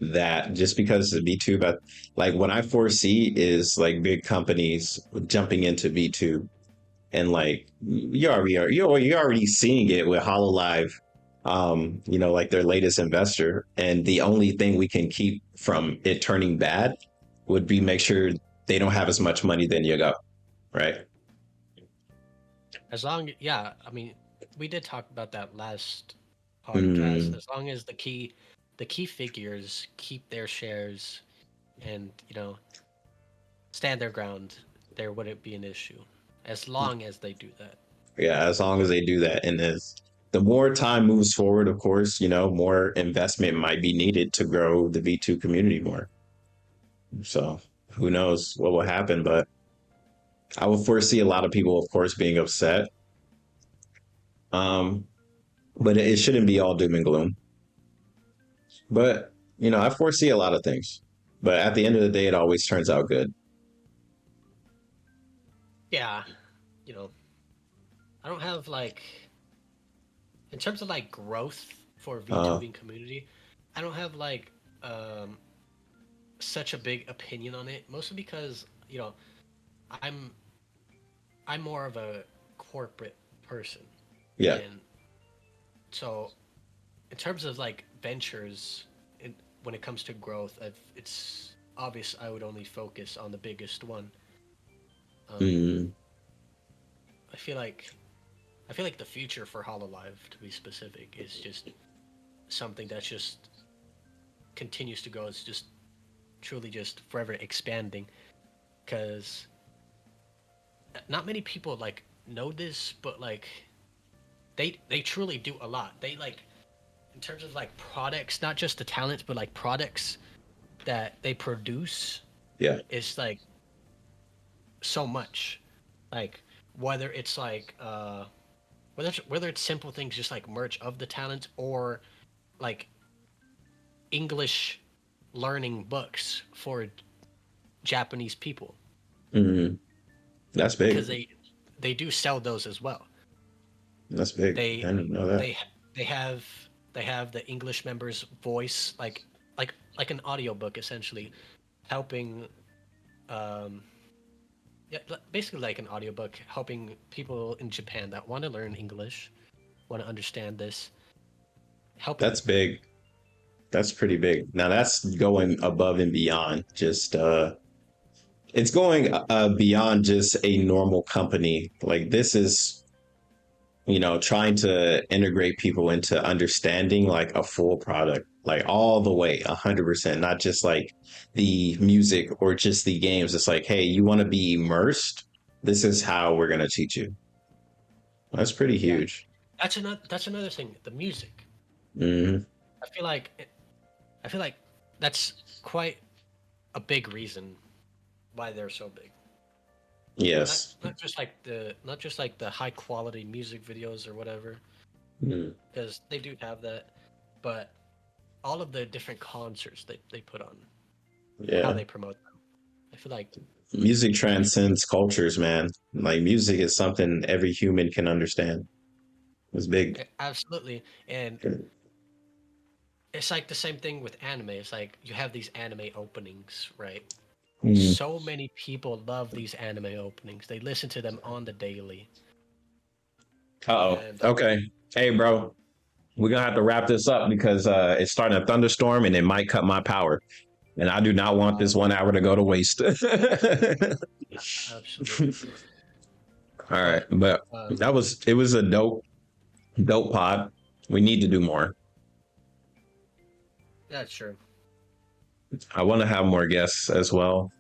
that just because the VTube, like what I foresee is like big companies jumping into VTube, and like you're already seeing it with Hololive, like their latest investor, and the only thing we can keep from it turning bad would be make sure they don't have as much money than you go, right? As long, yeah, I mean, we did talk about that last podcast. Mm, As long as the key figures keep their shares and stand their ground, there wouldn't be an issue. As long as they do that. yeah, as long as they do that, and as the more time moves forward, of course, more investment might be needed to grow the V2 community more. So who knows what will happen, but I would foresee a lot of people, of course, being upset. Um, but it shouldn't be all doom and gloom. But, I foresee a lot of things. But at the end of the day, it always turns out good. Yeah, you know, I don't have like in terms of like growth for Uh, VTubing community, I don't have like um such a big opinion on it, mostly because, I'm I'm more of a corporate person. yeah, And so in terms of like ventures when it comes to growth, it's obvious I would only focus on the biggest one. Um, mm, I feel like the future for Hololive, to be specific, is just something that's just continues to grow. It's just truly just forever expanding because not many people like know this, but like they truly do a lot. They like in terms of like products, not just the talents, but like products that they produce yeah, is like so much. Like whether it's like whether it's simple things just like merch of the talent or like English learning books for Japanese people mm, that's because big. they do sell those as well. That's big. I They didn't know that. they they have they have the English members' voice like an audiobook essentially helping um yeah, basically like an audiobook helping people in Japan that want to learn English, want to understand this, helping That's them. big. That's pretty big. Now that's going above and beyond just it's going beyond just a normal company. Like this is, trying to integrate people into understanding like a full product, like all the way 100%, not just like the music or just the games. It's like, hey, you want to be immersed? This is how we're going to teach you. That's pretty Yeah, huge. That's another thing. The music. Hmm. I feel like I feel like that's quite a big reason why they're so big. Not Yes. not just like the high quality music videos or whatever, Mm. because they do have that, but all of the different concerts they put on and how Yeah. they promote them. I feel like Music that's transcends cultures, man. Like music is something every human can understand. It's big. absolutely, and it's like the same thing with anime. It's like you have these anime openings, right? Mm. So many people love these anime openings. They listen to them on the daily, Uh-oh. and Okay. Hey, bro, we're gonna have to wrap this up because it's starting a thunderstorm and it might cut my power. And I do not want uh, this 1 hour to go to waste. All absolutely. right. But But um, it was a dope pod. We need to do more. that's true. I want to have more guests as well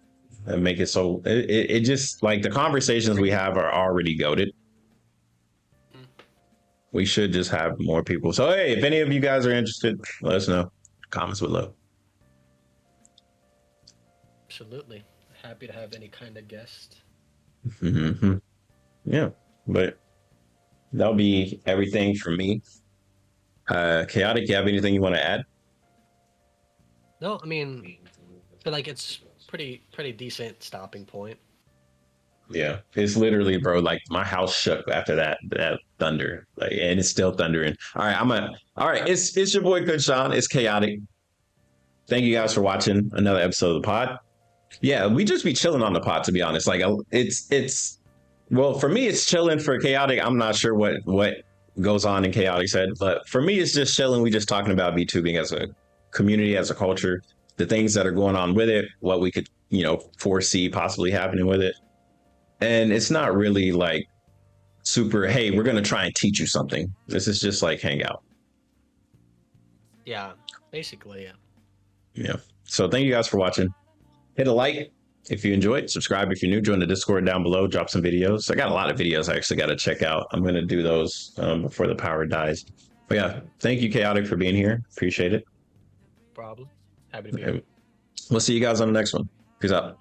and make it so it just like the conversations we have are already goaded. Mm, We should just have more people. So hey, if any of you guys are interested, let us know. Comments below. absolutely. Happy to have any kind of guest. Mm-hmm. Yeah, but that'll be everything from me. Chaotic, you have anything you want to add? No, I mean, I feel like it's pretty decent stopping point. Yeah, it's literally, bro. Like my house shook after that thunder, like, and it's still thundering. All right, all right. It's your boy KhunShawn. It's chaotic. Thank you guys for watching another episode of the pod. Yeah, we just be chilling on the pod, to be honest. Like it's well, for me, it's chilling. For chaotic, I'm not sure what goes on in chaotic's head, but for me, it's just chilling. We just talking about VTubing as a community, as a culture, the things that are going on with it, what we could foresee possibly happening with it, and it's not really like super. Hey, we're gonna try and teach you something. This is just like hangout. Yeah, basically, yeah. Yeah. So thank you guys for watching. Hit a like if you enjoyed. Subscribe if you're new. Join the Discord down below. Drop some videos. I got a lot of videos I actually got to check out. I'm going to do those before the power dies. But yeah, thank you, Chaotic, for being here. Appreciate it. Problem. Happy to be here. And we'll see you guys on the next one. Peace out.